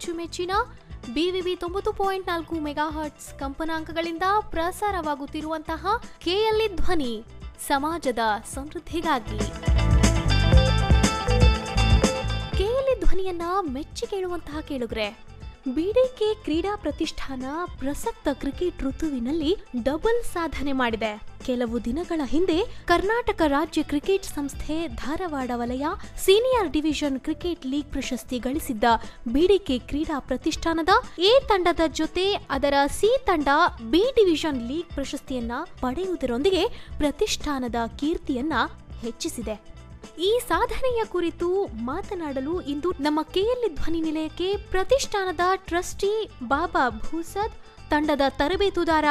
ಅಚ್ಚುಮೆಚ್ಚಿನ BVB 90.4 megahertz ಕಂಪನಾಂಕಗಳಿಂದ ಪ್ರಸಾರವಾಗುತ್ತಿರುವಂತಹ KLE ಧ್ವನಿ ಸಮಾಜದ ಸಮೃದ್ಧಿಗಾಗಿ. KLE ಧ್ವನಿಯನ್ನ ಮೆಚ್ಚಿ ಕೇಳುವಂತಹ ಕೇಳುಗರೆ, BDK ಕ್ರೀಡಾ ಪ್ರತಿಷ್ಠಾನ ಪ್ರಸಕ್ತ ಕ್ರಿಕೆಟ್ ಋತುವಿನಲ್ಲಿ ಡಬಲ್ ಸಾಧನೆ ಮಾಡಿದೆ. ಕೆಲವು ದಿನಗಳ ಹಿಂದೆ ಕರ್ನಾಟಕ ರಾಜ್ಯ ಕ್ರಿಕೆಟ್ ಸಂಸ್ಥೆ ಧಾರವಾಡ ವಲಯ ಸೀನಿಯರ್ ಡಿವಿಷನ್ ಕ್ರಿಕೆಟ್ ಲೀಗ್ ಪ್ರಶಸ್ತಿ ಗಳಿಸಿದ್ದ BDK ಕ್ರೀಡಾ ಪ್ರತಿಷ್ಠಾನದ ಎ ತಂಡದ ಜೊತೆ ಅದರ ಸಿ ತಂಡ ಬಿ ಡಿವಿಷನ್ ಲೀಗ್ ಪ್ರಶಸ್ತಿಯನ್ನ ಪಡೆಯುವುದರೊಂದಿಗೆ ಪ್ರತಿಷ್ಠಾನದ ಕೀರ್ತಿಯನ್ನ ಹೆಚ್ಚಿಸಿದೆ. ಈ ಸಾಧನೆಯ ಕುರಿತು ಮಾತನಾಡಲು ಇಂದು ನಮ್ಮ KLE ಧ್ವನಿ ನಿಲಯಕ್ಕೆ ಪ್ರತಿಷ್ಠಾನದ ಟ್ರಸ್ಟಿ ಬಾಬಾ ಭೂಸದ್, ತಂಡದ ತರಬೇತುದಾರ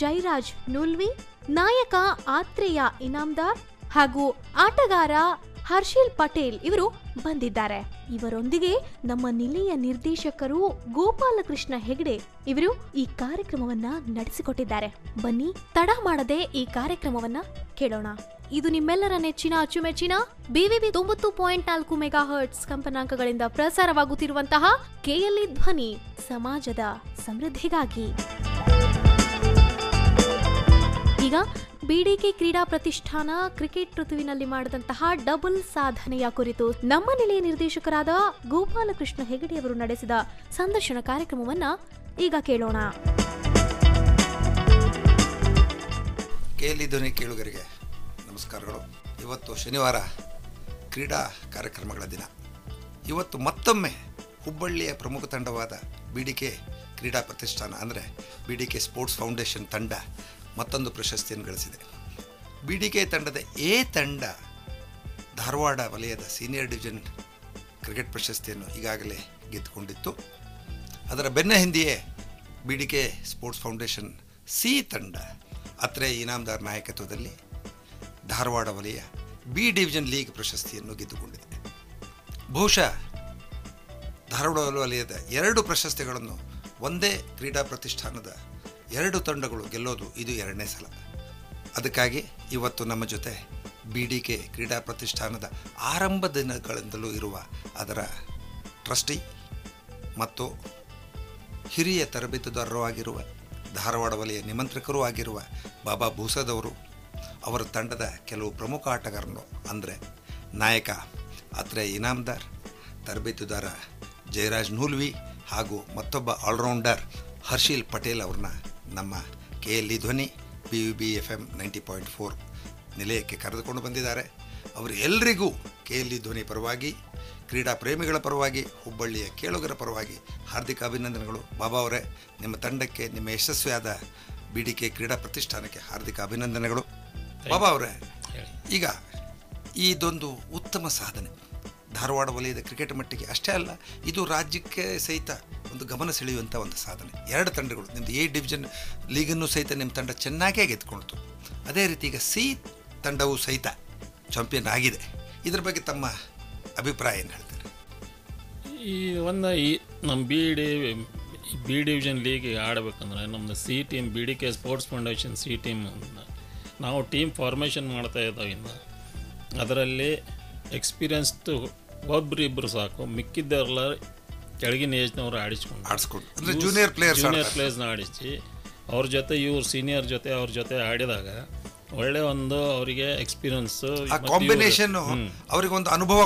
ಜೈರಾಜ್ ನೂಲ್ವಿ, ನಾಯಕ ಆತ್ರೇಯ ಇನಾಮ್ದಾರ್ ಹಾಗೂ ಆಟಗಾರ ಹರ್ಷಿಲ್ ಪಟೇಲ್ ಇವರು ಬಂದಿದ್ದಾರೆ. ಇವರೊಂದಿಗೆ ನಮ್ಮ ನಿಲಯ ನಿರ್ದೇಶಕರು ಗೋಪಾಲಕೃಷ್ಣ ಹೆಗಡೆ ಇವರು ಈ ಕಾರ್ಯಕ್ರಮವನ್ನ ನಡೆಸಿಕೊಟ್ಟಿದ್ದಾರೆ. ಬನ್ನಿ ತಡ ಮಾಡದೆ ಈ ಕಾರ್ಯಕ್ರಮವನ್ನ ಕೇಳೋಣ. ಇದು ನಿಮ್ಮೆಲ್ಲರ ನೆಚ್ಚಿನ ಅಚ್ಚುಮೆಚ್ಚಿನ BVB 90.4 ಮೆಗಾಹರ್ಟ್ಸ್ ಕಂಪನಾಂಕಗಳಿಂದ ಪ್ರಸಾರವಾಗುತ್ತಿರುವಂತಹ KLE ಧ್ವನಿ ಸಮಾಜದ ಸಮೃದ್ಧಿಗಾಗಿ. ಈಗ BDK ಕ್ರೀಡಾ ಪ್ರತಿಷ್ಠಾನ ಕ್ರಿಕೆಟ್ ಋತುವಿನಲ್ಲಿ ಮಾಡಿದಂತಹ ಡಬಲ್ ಸಾಧನೆಯ ಕುರಿತು ನಮ್ಮ ನಿಲಯ ನಿರ್ದೇಶಕರಾದ ಗೋಪಾಲಕೃಷ್ಣ ಹೆಗಡೆ ಅವರು ನಡೆಸಿದ ಸಂದರ್ಶನ ಕಾರ್ಯಕ್ರಮವನ್ನ ಈಗ ಕೇಳೋಣ. KLE ಧ್ವನಿ ಕೇಳುಗರಿಗೆ ನಮಸ್ಕಾರಗಳು. ಇವತ್ತು ಶನಿವಾರ ಕ್ರೀಡಾ ಕಾರ್ಯಕ್ರಮಗಳ ದಿನ. ಇವತ್ತು ಮತ್ತೊಮ್ಮೆ ಹುಬ್ಬಳ್ಳಿಯ ಪ್ರಮುಖ ತಂಡವಾದ BDK ಕ್ರೀಡಾ ಪ್ರತಿಷ್ಠಾನ ಅಂದರೆ BDK ಸ್ಪೋರ್ಟ್ಸ್ ಫೌಂಡೇಶನ್ ತಂಡ ಮತ್ತೊಂದು ಪ್ರಶಸ್ತಿಯನ್ನು ಗಳಿಸಿದೆ. BDK ತಂಡದ ಎ ತಂಡ ಧಾರವಾಡ ವಲಯದ ಸೀನಿಯರ್ ಡಿವಿಷನ್ ಕ್ರಿಕೆಟ್ ಪ್ರಶಸ್ತಿಯನ್ನು ಈಗಾಗಲೇ ಗೆದ್ದುಕೊಂಡಿತ್ತು. ಅದರ ಬೆನ್ನ ಹಿಂದೆಯೇ BDK ಸ್ಪೋರ್ಟ್ಸ್ ಫೌಂಡೇಶನ್ ಸಿ ತಂಡ ಅತ್ರೆ ಇನಾಮ್ದಾರ್ ನಾಯಕತ್ವದಲ್ಲಿ ಧಾರವಾಡ ವಲಯ ಬಿ ಡಿವಿಷನ್ ಲೀಗ್ ಪ್ರಶಸ್ತಿಯನ್ನು ಗೆದ್ದುಕೊಂಡಿದೆ. ಬಹುಶಃ ಧಾರವಾಡ ವಲಯದ 2 ಪ್ರಶಸ್ತಿಗಳನ್ನು ಒಂದೇ ಕ್ರೀಡಾ ಪ್ರತಿಷ್ಠಾನದ 2 ತಂಡಗಳು ಗೆಲ್ಲೋದು ಇದು 2ನೇ ಸಲ. ಅದಕ್ಕಾಗಿ ಇವತ್ತು ನಮ್ಮ ಜೊತೆ BDK ಕ್ರೀಡಾ ಪ್ರತಿಷ್ಠಾನದ ಆರಂಭ ದಿನಗಳಿಂದಲೂ ಇರುವ ಅದರ ಟ್ರಸ್ಟಿ ಮತ್ತು ಹಿರಿಯ ತರಬೇತುದಾರರೂ ಆಗಿರುವ ಧಾರವಾಡ ವಲಯ ನಿಮಂತ್ರಕರೂ ಆಗಿರುವ ಬಾಬಾ ಭೂಸದ್ ಅವರು, ಅವರ ತಂಡದ ಕೆಲವು ಪ್ರಮುಖ ಆಟಗಾರರು ಅಂದರೆ ನಾಯಕ ಅತ್ರೆ ಇನಾಮ್ದಾರ್, ತರಬೇತುದಾರ ಜಯರಾಜ್ ನೂಲ್ವಿ ಹಾಗೂ ಮತ್ತೊಬ್ಬ ಆಲ್ರೌಂಡರ್ ಹರ್ಷಿಲ್ ಪಟೇಲ್ ಅವ್ರನ್ನ ನಮ್ಮ KLE ಧ್ವನಿ BVB FM 90.4 ನಿಲಯಕ್ಕೆ ಕರೆದುಕೊಂಡು ಬಂದಿದ್ದಾರೆ. ಅವರು ಎಲ್ಲರಿಗೂ KLE ಧ್ವನಿ ಪರವಾಗಿ, ಕ್ರೀಡಾ ಪ್ರೇಮಿಗಳ ಪರವಾಗಿ, ಹುಬ್ಬಳ್ಳಿಯ ಕೇಳುಗರ ಪರವಾಗಿ ಹಾರ್ದಿಕ ಅಭಿನಂದನೆಗಳು. ಬಾಬಾ ಅವರೇ, ನಿಮ್ಮ ತಂಡಕ್ಕೆ, ನಿಮ್ಮ ಯಶಸ್ವಿಯಾದ BDK ಕ್ರೀಡಾ ಪ್ರತಿಷ್ಠಾನಕ್ಕೆ ಹಾರ್ದಿಕ ಅಭಿನಂದನೆಗಳು. ಬಾಬಾ ಅವರೇ, ಈಗ ಇದೊಂದು ಉತ್ತಮ ಸಾಧನೆ ಧಾರವಾಡ ವಲಯದ ಕ್ರಿಕೆಟ್ ಮಟ್ಟಿಗೆ ಅಷ್ಟೇ ಅಲ್ಲ, ಇದು ರಾಜ್ಯಕ್ಕೆ ಸಹಿತ ಒಂದು ಗಮನ ಸೆಳೆಯುವಂಥ ಒಂದು ಸಾಧನೆ. 2 ತಂಡಗಳು, ನಿಮ್ಮದು ಎ ಡಿವಿಷನ್ ಲೀಗನ್ನು ಸಹಿತ ನಿಮ್ಮ ತಂಡ ಚೆನ್ನಾಗೇ ಗೆದ್ಕೊಳ್ತು. ಅದೇ ರೀತಿ ಈಗ ಸಿ ತಂಡವೂ ಸಹಿತ ಚಾಂಪಿಯನ್ ಆಗಿದೆ. ಇದರ ಬಗ್ಗೆ ತಮ್ಮ ಅಭಿಪ್ರಾಯ ಏನು ಹೇಳ್ತಾರೆ? ಈ ನಮ್ಮ ಬಿ ಡಿವಿಷನ್ ಲೀಗ್ ಆಡಬೇಕಂದ್ರೆ ನಮ್ಮದು C team BDK sports foundation C team ನಾವು ಟೀಮ್ ಫಾರ್ಮೇಷನ್ ಮಾಡ್ತಾ ಇದ್ದಾವೆ. ಇನ್ನು ಅದರಲ್ಲಿ ಎಕ್ಸ್ಪೀರಿಯನ್ಸ್ದು ಒಬ್ಬರಿಬ್ಬರು ಸಾಕು, ಮಿಕ್ಕಿದ್ದೆಲ್ಲ ಕೆಳಗಿನ ಏಜ್ನವರು ಆಡಿಸ್ಕೊಂಡು ಜೂನಿಯರ್ ಪ್ಲೇಯರ್ಸ್ನ ಆಡಿಸಿ ಅವ್ರ ಜೊತೆ ಸೀನಿಯರ್ ಜೊತೆ ಅವ್ರ ಜೊತೆ ಆಡಿದಾಗ ಒಳ್ಳೆ ಒಂದು ಅವರಿಗೆ ಎಕ್ಸ್ಪೀರಿಯನ್ಸ್, ಕಾಂಬಿನೇಷನ್, ಅವರಿಗೊಂದು ಅನುಭವ.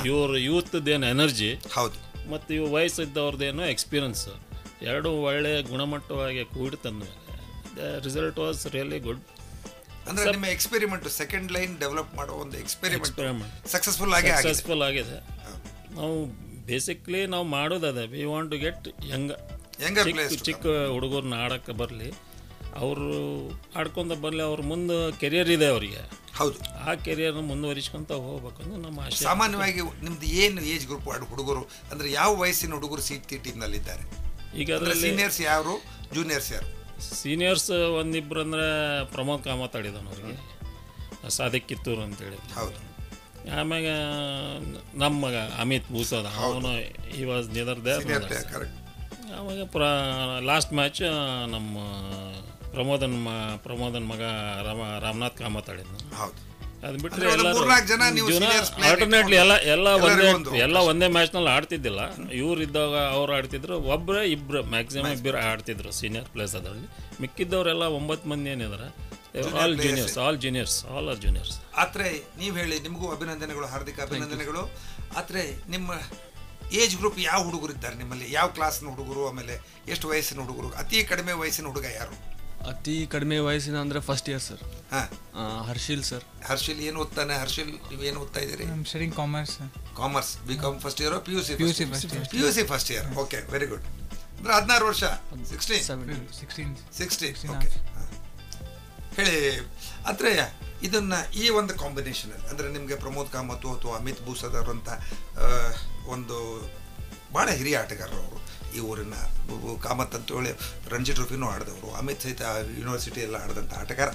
ಇವ್ರ ಯೂತ್ದೇನು ಎನರ್ಜಿ ಹೌದು ಮತ್ತು ಇವು ವಯಸ್ಸಿದ್ದವ್ರದ್ದೇನೋ ಎಕ್ಸ್ಪೀರಿಯನ್ಸ್, ಎರಡು ಒಳ್ಳೆ ಗುಣಮಟ್ಟವಾಗಿ ಕೂಡಿ ತಂದ ರಿಸಲ್ಟ್ ವಾಸ್ ರಿಯಲಿ ಗುಡ್. ಅಂದ್ರೆ ನಿಮ್ಮ ಎಕ್ಸ್ಪೆರಿಮೆಂಟ್ ಸೆಕೆಂಡ್ ಲೈನ್ ಡೆವಲಪ್ ಮಾಡೋ ಒಂದು ಎಕ್ಸ್ಪೆರಿಮೆಂಟ್ ಸಕ್ಸಸ್ಫುಲ್ ಆಗಿದೆ. ನಾವು ಬೇಸಿಕ್ಲಿ ನಾವು ಮಾಡೋದದ ವಿ ವಾಂಟ್ ಟು ಗೆಟ್ ಚಿಕ್ಕ ಹುಡುಗರನ್ನ ಆಡಕ್ಕೆ ಬರಲಿ, ಅವರು ಆಡ್ಕೊಂತ ಬರಲಿ, ಅವ್ರ ಮುಂದೆ ಕೆರಿಯರ್ ಇದೆ ಅವರಿಗೆ. ಹೌದು, ಆ ಕೆರಿಯರ್ನ ಮುಂದುವರಿಸ್ಕೊಂತ ಹೋಗ್ಬೇಕಂದ್ರೆ ನಮ್ಮ ಆಸೆ. ಸಾಮಾನ್ಯವಾಗಿ ನಿಮ್ದು ಏನು ಏಜ್ ಗ್ರೂಪ್ ಹುಡುಗರು ಅಂದ್ರೆ ಯಾವ ವಯಸ್ಸಿನ ಹುಡುಗರು ಸಿ ಟೀಮ್ನಲ್ಲಿದ್ದಾರೆ? ಈಗ ಅದರಲ್ಲಿ ಸೀನಿಯರ್ಸ್ ಯಾರು, ಜೂನಿಯರ್ಸ್ ಯಾರು? ಸೀನಿಯರ್ಸ್ ಒಂದಿಬ್ರು ಅಂದರೆ ಪ್ರಮೋದ್ ಕಾಮತ್ ಆಡಿದವನು, ಅವ್ರಿಗೆ ಸಾದಿಕ್ ಕಿತ್ತೂರು ಅಂತೇಳಿ. ಹೌದು. ಆಮ್ಯಾಗ ನಮ್ಮ ಮಗ ಅಮಿತ್ ಭೂಸದ್, ಅವನು ಈ ವಾಸ್ ನಿದರ್ ದೇ. ಆವಾಗ ಲಾಸ್ಟ್ ಮ್ಯಾಚ್ ನಮ್ಮ ಪ್ರಮೋದನ್ ಮಗ ರಾಮನಾಥ್ ಕಾಮತ್ ಆಡಿದ್ನು. ಅದು ಬಿಟ್ಟರೆ ಅಂದ್ರೆ ಒಂದು ಮೂರ್ನಾಲ್ಕು ಜನ ನೀವು seniors player ಆಲ್ಟರ್ನೇಟ್ಲಿ ಇಟ್ಕೊಂಡು ಎಲ್ಲ ಒಂದೇ ಮ್ಯಾಚ್ನಲ್ಲಿ ಆಡ್ತಿದ್ದಿಲ್ಲ. ಇವ್ರು ಇದ್ದಾಗ ಅವ್ರು ಆಡ್ತಿದ್ರು, ಒಬ್ಬರೇ ಇಬ್ಬರು ಮ್ಯಾಕ್ಸಿಮಮ್ ಇಬ್ಬರು ಆಡ್ತಿದ್ರು ಸೀನಿಯರ್ ಪ್ಲೇಯರ್ಸ್. ಅದರಲ್ಲಿ ಮಿಕ್ಕಿದ್ದವರೆಲ್ಲ 9 ಮಂದಿ ಏನಿದ್ದಾರೆ ಆಲ್ ಆರ್ ಜೂನಿಯರ್ಸ್. ಆದ್ರೆ ನೀವು ಹೇಳಿ, ನಿಮಗೂ ಅಭಿನಂದನೆಗಳು, ಹಾರ್ದಿಕ ಅಭಿನಂದನೆಗಳು. ಆದ್ರೆ ನಿಮ್ಮ ಏಜ್ ಗ್ರೂಪ್ ಯಾವ ಹುಡುಗರು ಇದ್ದಾರೆ ನಿಮ್ಮಲ್ಲಿ? ಯಾವ ಕ್ಲಾಸ್ನ ಹುಡುಗರು, ಆಮೇಲೆ ಎಷ್ಟು ವಯಸ್ಸಿನ ಹುಡುಗರು? ಅತಿ ಕಡಿಮೆ ವಯಸ್ಸಿನ ಹುಡುಗ ಯಾರು? ಅತಿ ಕಡಿಮೆ ವಯಸ್ಸಿನ ಅಂದರೆ ಫಸ್ಟ್ ಇಯರ್ ಸರ್. ಹರ್ಷಿಲ್ ಸರ್. ಹರ್ಷಿಲ್ ಏನು ಓದ್ತಾನೆ? ಹರ್ಷಿಲ್ ನೀವೇನು ಓದ್ತಾ ಇದ್ದೀರಿ? Commerce, BCom first year, PUC first year. Okay, very good. ಅಂದ್ರೆ 16 ವರ್ಷ, 16. ಓಕೆ, ಹೇಳಿ. ಆದರೆ ಇದನ್ನ ಈ ಒಂದು ಕಾಂಬಿನೇಷನ್ ಅಂದರೆ ನಿಮಗೆ ಪ್ರಮೋದ್ ಕಾಮತ್ ಅಥವಾ ಅಮಿತ್ ಭೂಸದರ್ ಅಂತ ಒಂದು ಭಾಳ ಹಿರಿಯ ಆಟಗಾರರು ಅವರು. ಈ ಊರಿನ ಕಾಮತ್ ಅಂತೇಳಿ ರಣಜಿ ಟ್ರೋಫಿನೂ ಆಡಿದವರು, ಅಮಿತ್ ಸಹಿತ ಯೂನಿವರ್ಸಿಟಿ ಎಲ್ಲ ಆಡಿದಂಥ ಆಟಗಾರ.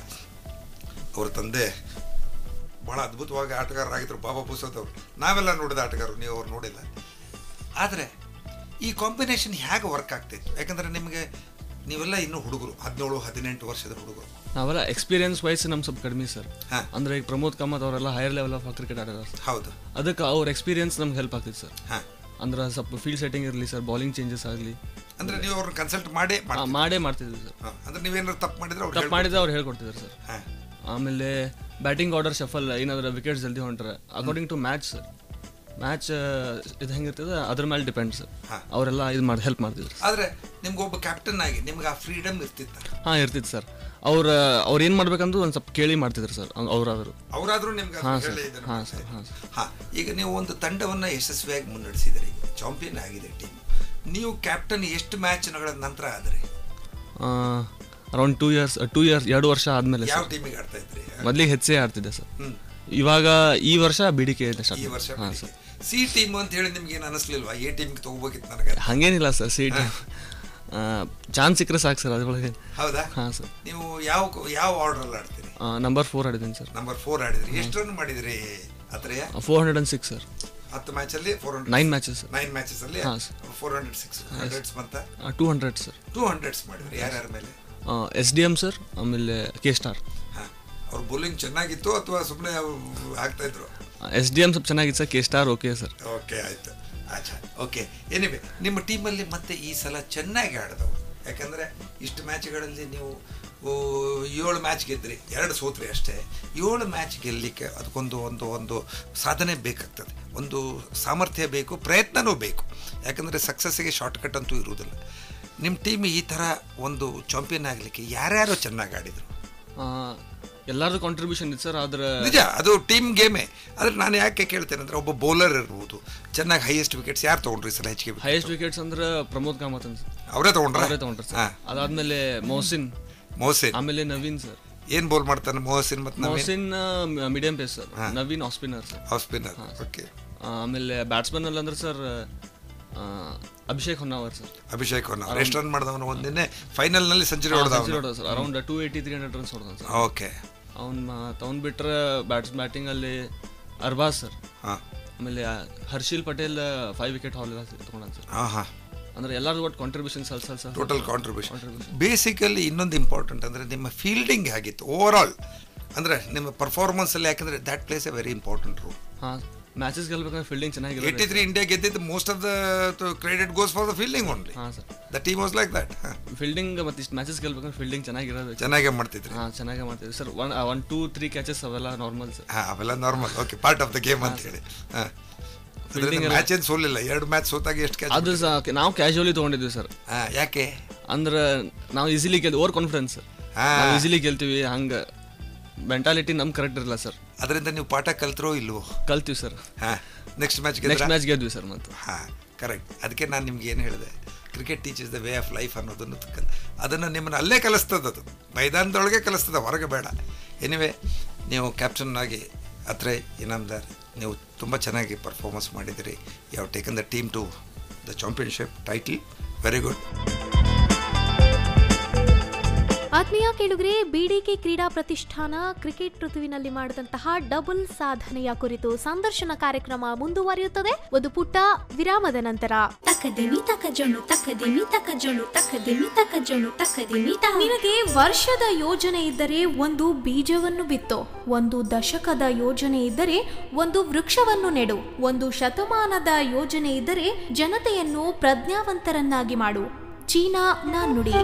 ಅವ್ರ ತಂದೆ ಭಾಳ ಅದ್ಭುತವಾಗಿ ಆಟಗಾರರಾಗಿದ್ದರು, ಬಾಬಾ ಭೂಸದವರು. ನಾವೆಲ್ಲ ನೋಡಿದ ಆಟಗಾರರು, ನೀವು ಅವ್ರು ನೋಡಿಲ್ಲ. ಆದರೆ ಈ ಕಾಂಬಿನೇಷನ್ ಹೇಗೆ ವರ್ಕ್ ಆಗ್ತಾಯಿತ್ತು? ಯಾಕಂದರೆ ನಿಮಗೆ ನೀವೆಲ್ಲ ಇನ್ನೂ ಹುಡುಗರು, 17-18 ವರ್ಷದ ಹುಡುಗರು. ನಾವೆಲ್ಲ ಎಕ್ಸ್ಪೀರಿಯನ್ಸ್ ವಯಸ್ಸು ನಮ್ಗೆ ಸ್ವಲ್ಪ ಕಡಿಮೆ ಸರ್. ಅಂದರೆ ಈಗ ಪ್ರಮೋದ್ ಕಾಮತ್ ಅವರೆಲ್ಲ ಹೈಯರ್ ಲೆವೆಲ್ ಆಫ್ ಕ್ರಿಕೆಟ್ ಆಡೋರು. ಹೌದು, ಅದಕ್ಕೆ ಅವ್ರ ಎಕ್ಸ್ಪೀರಿಯನ್ಸ್ ನಮ್ಗೆ ಹೆಲ್ಪ್ ಆಗ್ತಿತ್ತು ಸರ್. ಅಂದ್ರೆ ಸ್ವಲ್ಪ ಫೀಲ್ಡ್ ಸೆಟ್ಟಿಂಗ್ ಇರಲಿ ಸರ್, ಬೌಲಿಂಗ್ ಚೇಂಜಸ್ ಆಗಲಿ, ಅಂದರೆ ನೀವು ಅವ್ರನ್ನ ಕನ್ಸಲ್ಟ್ ಮಾಡೇ ಮಾಡ್ತಿದ್ವಿ ಸರ್. ಅಂದರೆ ನೀವೇನಾದ್ರು ತಪ್ಪು ಮಾಡಿದ್ರೆ ಅವ್ರು ಹೇಳ್ಕೊಡ್ತಿದ್ರು ಸರ್. ಆಮೇಲೆ ಬ್ಯಾಟಿಂಗ್ ಆರ್ಡರ್ ಶಫಲ್, ಏನಾದರೂ ವಿಕೆಟ್ಸ್ ಜಲ್ದಿ ಹೊಂಟ್ರೆ according to match sir. Match ಇದು ಹೆಂಗಿರ್ತದೆ ಅದ್ರ ಮೇಲೆ ಡಿಪೆಂಡ್ ಸರ್. ಅವರೆಲ್ಲ ಇದು ಮಾಡಿ ಹೆಲ್ಪ್ ಮಾಡ್ತಿದ್ರು. ಆದರೆ ನಿಮ್ಗೆ ಒಬ್ಬ ಕ್ಯಾಪ್ಟನ್ ಆಗಿ ನಿಮ್ಗೆ ಆ ಫ್ರೀಡಮ್ ಇರ್ತಿತ್ತು? ಇರ್ತಿತ್ತು ಸರ್. ಅವ್ರು ಏನು ಮಾಡ್ಬೇಕಂತ ಒಂದು ಸ್ವಲ್ಪ ಕೇಳಿ ಮಾಡ್ತಿದ್ರು ಸರ್. ಅವರಾದರೂ ನಿಮ್ಗೆ ಈಗ ನೀವು ಒಂದು ತಂಡವನ್ನು ಯಶಸ್ವಿಯಾಗಿ ಮುನ್ನಡೆಸಿದ್ರಿ, ಚಾಂಪಿಯನ್ ಆಗಿದೆ ಟೀಮ್. ನೀವು ಕ್ಯಾಪ್ಟನ್ ಎಷ್ಟು ಮ್ಯಾಚ್ಗಳ ನಂತರ ಆದ್ರಿ? ಅರೌಂಡ್ 2 2 ವರ್ಷ ಆದ್ಮೇಲೆ. ಯಾವ ಟೀಮಿಗೆ ಆಡ್ತಾ ಇದ್ರಿ? ಮೊದಲಿಗೆ ಹೆಚ್ಚೆ ಆಡ್ತಿದ್ದೆ ಸರ್. ಇವಾಗ ಈ ವರ್ಷ BDK ಇದೆ ಸರ್. ಈ ವರ್ಷ ಸಿ ಟೀಮ್ ಅಂತ ಹೇಳಿ ನಿಮ್ಗೆ ಏನು ಅನಿಸ್ಲಿಲ್ವಾ? ಎ ಟೀಮ್ಗೆ ತಗೋಬೇಕಿತ್ತು ನನಗೆ. ಹಂಗೇನಿಲ್ಲ ಸರ್, ಸಿ ಟೀಮ್ ಚಾನ್ಸ್ ಸಿಕ್ಕರೆ ಸಾಕು ಸರ್ ಅದ್ರೊಳಗೆ. ಹೌದಾ? ಹಾಂ ಸರ್. ನೀವು ಯಾವ ಆರ್ಡರ್ ಆಡ್ತೀರಿ? ನಂಬರ್ 4 ಆಡಿದ್ದೀನಿ ಸರ್. ನಂಬರ್ 4 ಆಡಿದ್ರಿ. ಎಷ್ಟು ರನ್ ಮಾಡಿದ್ರಿ? ಅತ್ರೆಯ 406 ಸರ್. 10 ಮ್ಯಾಚಲ್ಲಿ 9 ಮ್ಯಾಚಸ್. 9 ಮ್ಯಾಚಸ್ ಅಲ್ಲಿ 406 ಹಂಡ್ರೆಡ್ಸ್ ಬಂತ? 200 ಸರ್. 200 ಮಾಡಿದ್ರಿ. ಯಾರ್ಯಾರ ಮೇಲೆ? SDM ಸರ್, ಆಮೇಲೆ K Star. ಅವ್ರ ಬೌಲಿಂಗ್ ಚೆನ್ನಾಗಿತ್ತು ಅಥವಾ ಸುಮ್ಮನೆ ಆಗ್ತಾ ಇದ್ರು? SDM ಸ್ವಲ್ಪ ಚೆನ್ನಾಗಿತ್ತು sir, K Star okay sir. Okay, ಆಯ್ತು. ಅಚ್ಚಾ, ಓಕೆ. ಏನಿವೆ ನಿಮ್ಮ ಟೀಮಲ್ಲಿ ಮತ್ತೆ ಈ ಸಲ ಚೆನ್ನಾಗಿ ಆಡಿದವು? ಯಾಕಂದರೆ ಇಷ್ಟು ಮ್ಯಾಚ್ಗಳಲ್ಲಿ ನೀವು 7 ಮ್ಯಾಚ್ ಗೆದ್ರಿ, 2 ಸೋತ್ರಿ ಅಷ್ಟೇ. 7 ಮ್ಯಾಚ್ ಗೆಲ್ಲಲಿಕ್ಕೆ ಅದಕ್ಕೊಂದು ಸಾಧನೆ ಬೇಕಾಗ್ತದೆ, ಒಂದು ಸಾಮರ್ಥ್ಯ ಬೇಕು, ಪ್ರಯತ್ನವೂ ಬೇಕು. ಯಾಕಂದರೆ ಸಕ್ಸಸ್ಸಿಗೆ ಶಾರ್ಟ್ಕಟ್ ಅಂತೂ ಇರುವುದಿಲ್ಲ. ನಿಮ್ಮ ಟೀಮ್ ಈ ಥರ ಒಂದು ಚಾಂಪಿಯನ್ ಆಗಲಿಕ್ಕೆ ಯಾರ್ಯಾರು ಚೆನ್ನಾಗಿ ಆಡಿದರು? ಎಲ್ಲರದು ಕಾಂಟ್ರಿಬ್ಯೂಷನ್ ಇದೆ ಸರ್. ಆದ್ರೆ ನಿಜ, ಅದು ಟೀಮ್ ಗೇಮೇ. ಆದರೆ ನಾನು ಯಾಕೆ ಕೇಳ್ತೇನೆ ಅಂದರೆ, ಒಬ್ಬ ಬೌಲರ್ ಇರ್ಬೋದು ಚೆನ್ನಾಗಿ. ಹೈಯೆಸ್ಟ್ ವಿಕೆಟ್ಸ್ ಯಾರು ತೊಗೊಂಡ್ರಿ ಸರ್? ಹೈಯೆಸ್ಟ್ ವಿಕೆಟ್ಸ್ ಅಂದ್ರೆ ಪ್ರಮೋದ್ ಕಾಮತ್ ಅಂತ. ಅವರೇ ತೊಗೊಂಡ್ರೆ ಸರ್. ಅದಾದ್ಮೇಲೆ ಮೊಹಸಿನ್, ಆಮೇಲೆ ನವೀನ್ ಸರ್. ಏನ್ ಬೌಲ್ ಮಾಡ್ತಾನೆ ಮೊಹಸಿನ್? ಮತ್ತು Mohsin medium pace sir, Naveen off spinner sir. Okay. ಆಮೇಲೆ ಬ್ಯಾಟ್ಸ್ಮನ್ ಅಲ್ಲಿ ಅಂದ್ರೆ ಸರ್ ಅಭಿಷೇಕ್ ಹೊನ್ನಾವರ್ ಸರ್. ಎಷ್ಟು ರನ್ ಮಾಡಿದವನು? ಒಂದಿನ ಫೈನಲ್ ನಲ್ಲಿ ಸೆಂಚುರಿ ಹೊಡೆದ ಸರ್. ಅರೌಂಡ್ 280-300 ರನ್ಸ್ ಹೊಡೆದ ಸರ್. ಓಕೆ. ಅವ್ನು ಬಿಟ್ರೆ ಬ್ಯಾಟಿಂಗ್ ಅಲ್ಲಿ ಅರ್ಬಾಜ್ ಸರ್. ಆಮೇಲೆ ಹರ್ಷಿಲ್ ಪಟೇಲ್ 5 ವಿಕೆಟ್ ಹಾಲ್ ತಗೊಂಡ ಸರ್. ಅಂದ್ರೆ ಎಲ್ಲರೂ ಒಟ್ಟು contribution sir. Total contribution. Basically ಇನ್ನೊಂದು ಇಂಪಾರ್ಟೆಂಟ್ ಅಂದರೆ ನಿಮ್ಮ ಫೀಲ್ಡಿಂಗ್ ಆಗಿತ್ತು ಓವರ್ ಆಲ್, ಅಂದರೆ ನಿಮ್ಮ ಪರ್ಫಾರ್ಮೆನ್ಸ್ ಅಲ್ಲಿ. ಯಾಕಂದರೆ that place a very important role. Matches ಗೆಲ್ಲಬೇಕಂದ್ರೆ ಫೀಲ್ಡಿಂಗ್ ಚೆನ್ನಾಗಿದೆ. 83 ಇಂಡಿಯಾ ಗೆದ್ದಿದ್ದು, most of the credit goes for the fielding only. The team was like that. Fielding ಮತ್ತೆ ಇಷ್ಟು ಮ್ಯಾಚಸ್ ಗೆಲ್ಲಬೇಕಂದ್ರೆ ಫೀಲ್ಡಿಂಗ್ ಚೆನ್ನಾಗಿರೋದು. ಚೆನ್ನಾಗೇ ಮಾಡ್ತಿದ್ರಿ? ಚೆನ್ನಾಗೇ ಮಾಡ್ತಿದ್ವಿ ಸರ್. 1, 2, 3 ಕ್ಯಾಚಸ್ ಅವೆಲ್ಲ ನಾರ್ಮಲ್ ಸರ್. ಅವೆಲ್ಲ normal. Okay, part of the game ಅಂತ ಹೇಳಿ. ಫೀಲ್ಡಿಂಗ್ ಮ್ಯಾಚ್ ಏನು ಸೋಲಿಲ್ಲ. 2 ಮ್ಯಾಚ್ ಸೋತಾಗ ಎಷ್ಟು ಕ್ಯಾಚ್? ಅದು ನಾವು ಕ್ಯಾಶುವಲಿ ತೊಗೊಂಡಿದ್ವಿ ಸರ್. ಯಾಕೆ? ಅಂದ್ರೆ ನಾವು ಈಸಿಲಿ ಓವರ್ ಕಾನ್ಫಿಡೆನ್ಸ್, ಈಸಿಲಿ ಗೆಲ್ತೀವಿ, ಹಂಗೆ ಮೆಂಟಾಲಿಟಿ ನಮ್ಗೆ ಕರೆಕ್ಟ್ ಇರಲ್ಲ ಸರ್. ಅದರಿಂದ ನೀವು ಪಾಠ ಕಲ್ತ್ರೋ ಇಲ್ವೋ? ಕಲ್ತೀವಿ ಸರ್. ನೆಕ್ಸ್ಟ್ ಮ್ಯಾಚ್ ಗೆದ್ವಿ ಸರ್. ಮತ್ತೆ ಕರೆಕ್ಟ್. ಅದಕ್ಕೆ ನಾನು ನಿಮ್ಗೆ ಏನು ಹೇಳಿದೆ, cricket teachers the way of life ಅನ್ನೋದನ್ನು ಅದನ್ನು ನಿಮ್ಮನ್ನು ಅಲ್ಲೇ ಕಲಿಸ್ತದೆ. ಅದು ಮೈದಾನದೊಳಗೆ ಕಲಿಸ್ತದೆ, ಹೊರಗೆ ಬೇಡ. ಎನಿವೆ, ನೀವು ಕ್ಯಾಪ್ಟನ್ ಆಗಿ ಅತ್ರೆ ಇನಾಮ್ದಾರ್, ನೀವು ತುಂಬ ಚೆನ್ನಾಗಿ ಪರ್ಫಾರ್ಮೆನ್ಸ್ ಮಾಡಿದಿರಿ. You have taken the team to the championship title. Very good. ಆತ್ಮೀಯ ಕೇಳುಗರೆ, ಬಿಡಿಕೆ ಕ್ರೀಡಾ ಪ್ರತಿಷ್ಠಾನ ಕ್ರಿಕೆಟ್ ಋತುವಿನಲ್ಲಿ ಮಾಡಿದಂತಹ ಡಬಲ್ ಸಾಧನೆಯ ಕುರಿತು ಸಂದರ್ಶನ ಕಾರ್ಯಕ್ರಮ ಮುಂದುವರಿಯುತ್ತದೆ ಒಂದು ಪುಟ್ಟ ವಿರಾಮದ ನಂತರ. ನಿನಗೆ ವರ್ಷದ ಯೋಜನೆ ಇದ್ದರೆ ಒಂದು ಬೀಜವನ್ನು ಬಿತ್ತು, ಒಂದು ದಶಕದ ಯೋಜನೆ ಇದ್ದರೆ ಒಂದು ವೃಕ್ಷವನ್ನು ನೆಡು, ಒಂದು ಶತಮಾನದ ಯೋಜನೆ ಇದ್ದರೆ ಜನತೆಯನ್ನು ಪ್ರಜ್ಞಾವಂತರನ್ನಾಗಿ ಮಾಡು. ಚೀನಾ ನಾಣ್ಣುಡಿ.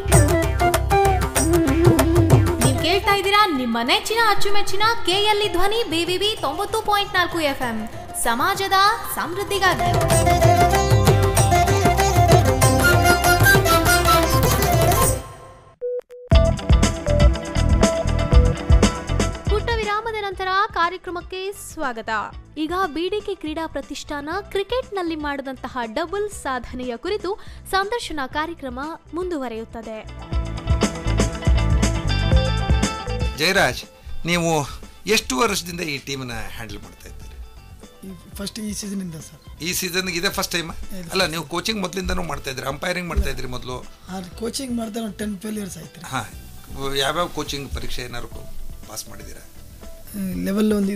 ಕೇಳ್ತಾ ಇದ್ದೀರಾ ನಿಮ್ಮ ನೆಚ್ಚಿನ ಅಚ್ಚುಮೆಚ್ಚಿನ ಕೆಎಲ್ಇ ಧ್ವನಿ BVB 90.4 FM ಸಮಾಜದ ಸಮೃದ್ಧಿಗಾಗಿ. ಪುಟ್ಟ ವಿರಾಮದ ನಂತರ ಕಾರ್ಯಕ್ರಮಕ್ಕೆ ಸ್ವಾಗತ. ಈಗ ಬಿಡಿಕೆ ಕ್ರೀಡಾ ಪ್ರತಿಷ್ಠಾನ ಕ್ರಿಕೆಟ್ನಲ್ಲಿ ಮಾಡಿದಂತಹ ಡಬಲ್ ಸಾಧನೆಯ ಕುರಿತು ಸಂದರ್ಶನ ಕಾರ್ಯಕ್ರಮ ಮುಂದುವರಿಯುತ್ತದೆ. ಜಯರಾಜ್, ನೀವು ಎಷ್ಟು ವರ್ಷದಿಂದ ಈ ಟೀಮನ್ನ ಹ್ಯಾಂಡಲ್ ಮಾಡ್ತಾ ಇದ್ದೀರಿ? ಫಸ್ಟ್ ಈ ಸೀಸನಿಂದ ಸರ್. ಈ ಸೀಸನ್ಗೆ ಇದೇ ಫಸ್ಟ್ ಟೈಮ್ ಅಲ್ಲ? ನೀವು ಕೋಚಿಂಗ್ ಮೊದಲಿಂದನೂ ಮಾಡ್ತಾ ಇದ್ರಿ, ಅಂಪೈರಿಂಗ್ ಮಾಡ್ತಾ ಇದ್ರಿ ಮೊದಲು? ಕೋಚಿಂಗ್ ಮಾಡ್ತಾ 10-12 ಇಯರ್ಸ್ ಆಯ್ತು. ಹಾಂ, ಯಾವ್ಯಾವ ಕೋಚಿಂಗ್ ಪರೀಕ್ಷೆ ಏನಾದ್ರು ಪಾಸ್ ಮಾಡಿದ್ದೀರಾ? ಲೆವೆಲ್ ಒಂದು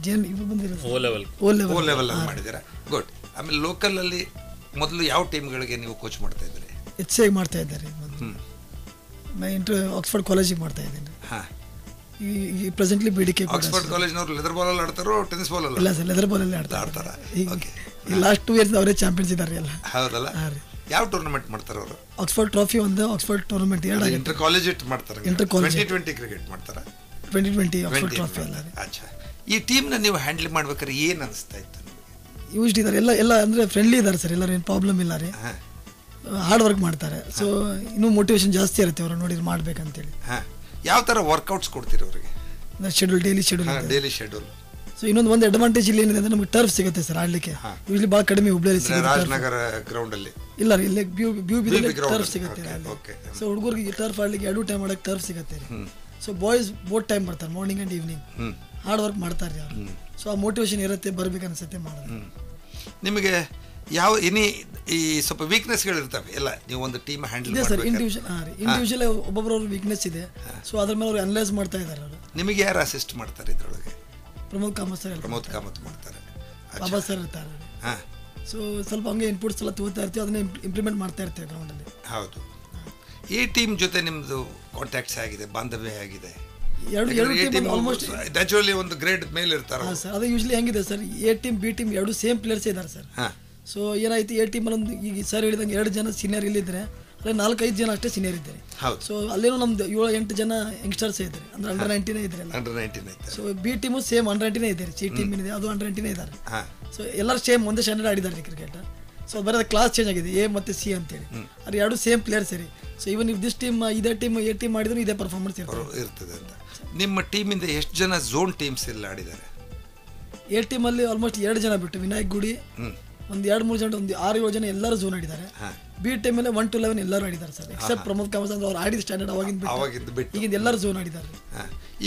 ಜೇನ್ ಇವು ಬಂದಿರೋ ಓ ಲೆವೆಲ್ ಅಲ್ಲಿ ಮಾಡಿದ್ದೀರಾ? ಗುಡ್. ಆಮೇಲೆ ಲೋಕಲಲ್ಲಿ ಮೊದಲು ಯಾವ ಟೀಮ್ಗಳಿಗೆ ನೀವು ಕೋಚ್ ಮಾಡ್ತಾ ಇದ್ರಿ? HCI ಮಾಡ್ತಾ ಇದ್ದಾರೆ ಮೊದಲು. ಆಕ್ಸ್ಫರ್ಡ್ ಕಾಲೇಜಿಗೆ ಮಾಡ್ತಾ ಇದ್ದೀನಿ. ಹಾಂ, ಈ ಪ್ರೆಸೆಂಟ್ಲಿ ಬಿಡಿಕೆ. ಆಕ್ಸ್ಫರ್ಡ್ ಕಾಲೇಜ್ನವರು ಲೆದರ್ ಬಾಲ್ ಅಲ್ಲಿ ಆಡ್ತಾರೋ ಟೆನ್ನಿಸ್ ಬಾಲ್? ಇಲ್ಲ ಸರ್, ಲೆದರ್ ಬಾಲ್ ಅಲ್ಲಿ ಆಡ್ತಾರೆ. ಈ ಲಾಸ್ಟ್ 2 ಇಯರ್ಸ್ ಅವರೇ ಚಾಂಪಿಯನ್ಸ್ ಇದ್ದಾರೆ ಎಲ್ಲ. ಹೌದಲ್ಲ? ಯಾವ ಟೂರ್ನಮೆಂಟ್ ಮಾಡ್ತಾರೆ ಅವರು? ಆಕ್ಸ್ಫರ್ಡ್ ಟ್ರೋಫಿ ಒಂದು, ಆಕ್ಸ್ಫರ್ಡ್ ಟೂರ್ನಮೆಂಟ್ ಎರಡು. ಇಂಟರ್ ಕಾಲೇಜ್ ಇಟ್ ಮಾಡ್ತಾರೆ. ಇಂಟರ್ ಕಾಲೇಜ್ 2020 ಕ್ರಿಕೆಟ್ ಮಾಡ್ತಾರೆ. 2020 ಆಕ್ಸ್ಫರ್ಡ್ ಟ್ರೋಫಿ ಅಲ್ಲ. ಅಚ್ಚಾ, ಈ ಟೀಮ್ನ ನೀವು ಹ್ಯಾಂಡಲ್ ಮಾಡ್ಬೇಕಾದ್ರೆ ಏನು ಅನಿಸ್ತಾ ಇತ್ತು? ಯೂಸ್ಡ್ ಇದ್ದಾರೆ ಎಲ್ಲ ಅಂದರೆ ಫ್ರೆಂಡ್ಲಿ ಇದ್ದಾರೆ ಸರ್, ಎಲ್ಲರೂ ಏನು ಪ್ರಾಬ್ಲಮ್ ಇಲ್ಲ ರೀ. ಹಾರ್ಡ್ ವರ್ಕ್ ಮಾಡ್ತಾರೆ. ಸೊ ಇನ್ನೂ ಮೋಟಿವೇಶನ್ ಜಾಸ್ತಿ ಇರುತ್ತೆ ಅವ್ರು ನೋಡಿದ್ರೆ ಮಾಡ್ಬೇಕಂತೇಳಿ. ಹಾಂ, ಯಾವ ಥರ ವರ್ಕೌಟ್ಸ್ ಕೊಡ್ತೀರಿ ಅವರಿಗೆ? Schedule, daily schedule. ಸೊ ಇನ್ನೊಂದು ಅಡ್ವಾಂಟೇಜ್ ಇಲ್ಲಿ ಏನಿದೆ ಅಂದ್ರೆ ನಮಗೆ ಟರ್ಫ್ ಸಿಗುತ್ತೆ ಸರ್ ಆಡಲಿಕ್ಕೆ. ಯೂಶ್ಲಿ ಭಾಳ ಕಡಿಮೆ ಹುಬ್ಳಿಯಲ್ಲಿ ಸಿಗುತ್ತೆ. ರಾಜನಗರ ಗ್ರೌಂಡ್ ಅಲ್ಲಿ ಇಲ್ಲ ರೀ, ಇಲ್ಲಿ ಟರ್ಫ್ ಸಿಗುತ್ತೆ. ಸೊ ಹುಡುಗರಿಗೆ ಟರ್ಫ್ ಆಡಲಿಕ್ಕೆ 2 ಟೈಮ್ ಆಡಕ್ಕೆ ಟರ್ಫ್ ಸಿಗುತ್ತೆ. ಸೊ ಬಾಯ್ಸ್ ಬೋತ್ ಟೈಮ್ ಬರ್ತಾರೆ, morning and evening. Hard work ಮಾಡ್ತಾರೆ ಅವರು. ಸೊ ಆ ಮೋಟಿವೇಶನ್ ಇರುತ್ತೆ, ಬರ್ಬೇಕನ್ಸುತ್ತೆ ಮಾಡೋದು. ನಿಮಗೆ ಯಾವ ಈ ಸ್ವಲ್ಪ ವೀಕ್ನೆಸ್ಗಳು ಇರ್ತವೆ ಎಲ್ಲ, ನೀವು ಒಂದು ಟೀಮ್ ಹ್ಯಾಂಡಲ್ ಇದೆ ಸರ್. ಇಂಡಿವಿಜುವಲ್ ಒಬ್ಬೊಬ್ಬರವ್ರ ವೀಕ್ನೆಸ್ ಇದೆ. ಸೊ ಅದ್ರ ಮೇಲೆ ಅವ್ರು ಅನಲೈಸ್ ಮಾಡ್ತಾ ಇದ್ದಾರೆ ಅವರು. ನಿಮಗೆ ಯಾರು ಅಸಿಸ್ಟ್ ಮಾಡ್ತಾರೆ ಇದ್ರೊಳಗೆ? ಪ್ರಮೋದ್ ಕಾಮತ್ ಮಾಡ್ತಾರೆ. ಬಾಬಾ ಸರ್ ಇರ್ತಾರೆ. ಹಾಂ, ಸೊ ಸ್ವಲ್ಪ ಹಂಗೆ ಇನ್ಪುಟ್ಸ್ ಎಲ್ಲ ತಗೋತಾ ಇರ್ತೀವಿ, ಅದನ್ನ ಇಂಪ್ಲಿಮೆಂಟ್ ಮಾಡ್ತಾ ಇರ್ತೀವಿ ಗ್ರೌಂಡಲ್ಲಿ. ಹೌದು. ಈ ಟೀಮ್ ಜೊತೆ ನಿಮ್ಮದು ಕಾಂಟ್ಯಾಕ್ಟ್ಸ್ ಆಗಿದೆ, ಬಾಂಧವ್ಯ ಆಗಿದೆ? ಆಲ್ಮೋಸ್ಟ್ ನ್ಯಾಚುರಲಿ ಒಂದು ಗ್ರೇಡ್ ಮೇಲೆ ಇರ್ತಾರೆ. ಹಾಂ ಸರ್, ಅದು ಯೂಶ್ಲಿ ಹೆಂಗಿದೆ sir, A team B team 2 same players ಇದ್ದಾರೆ ಸರ್. ಹಾಂ. ಸೊ ಏನಾಯ್ತು, ಎ ಟೀಮಲ್ಲಿ ಒಂದು ಈಗ ಸರ್ ಹೇಳಿದಂಗೆ 2 ಜನ ಸೀನಿಯರ್ ಇಲ್ಲಿದ್ರೆ, ಅಲ್ಲೇ 4-5 ಜನ ಅಷ್ಟೇ ಸೀನಿಯರ್ ಇದ್ದಾರೆ. ಸೊ ಅಲ್ಲೇನೋ ನಮ್ದು 7-8 ಜನ ಯಂಗ್ಸ್ಟರ್ಸ್ ಇದ್ದಾರೆ, ಅಂದ್ರೆ ಅಂಡರ್ 19 ಇದ್ದಾರೆ. So B team same under 19 ಇದ್ದಾರೆ. ಸಿ ಟೀಮ್ ಏನಿದೆ ಅದು ಅಂಡರ್ 19 ಇದ್ದಾರೆ. ಸೊ ಎಲ್ಲರೂ ಸೇಮ್ ಒಂದೇ ಸ್ಟ್ಯಾಂಡರ್ಡ್ ಆಡಿದ್ದಾರೆ ಕ್ರಿಕೆಟ್. ಸೊ ಬರೋದು ಕ್ಲಾಸ್ ಚೇಂಜ್ ಆಗಿದೆ, ಎ ಮತ್ತು ಸಿ ಅಂತೇಳಿ. ಅದು 2 ಸೇಮ್ ಪ್ಲೇಯರ್ಸ್ ಸರಿ. So even if this team ಇದೇ ಟೀಮ್ ಎ ಟೀಮ್ ಮಾಡಿದ್ರು ಇದೇ ಪರ್ಫಾರ್ಮೆನ್ಸ್ ಇರ್ತದೆ ಅಂತ. ನಿಮ್ಮ ಟೀಮಿಂದ ಎಷ್ಟು ಜನ ಝೋನ್ ಟೀಮ್ಸ್ ಎಲ್ಲ ಆಡಿದ್ದಾರೆ? ಎ ಟೀಮಲ್ಲಿ ಆಲ್ಮೋಸ್ಟ್ 2 ಜನ ಬಿಟ್ಟು ವಿನಾಯಕ್ ಗುಡಿ, ಒಂದು 2-3 ಜನ, ಒಂದು 6-7 ಜನ ಎಲ್ಲರೂ ಝೋನ್ ಆಡಿದ್ದಾರೆ. ಬಿ ಟೀಮಲ್ಲಿ 1-11 ಎಲ್ಲರೂ ಆಡಿದ್ದಾರೆ ಸರ್, ಎಕ್ಸೆಪ್ಟ್ ಪ್ರಮೋದ್ ಕಾಮತ್ ಅಂದ್ರೆ ಅವ್ರು ಆಡಿದ ಸ್ಟ್ಯಾಂಡರ್ಡ್ ಅವಾಗಿಂದ ಬಿಟ್ಟು ಈಗ ಎಲ್ಲರೂ ಝೋನ್ ಆಡಿದ್ದಾರೆ.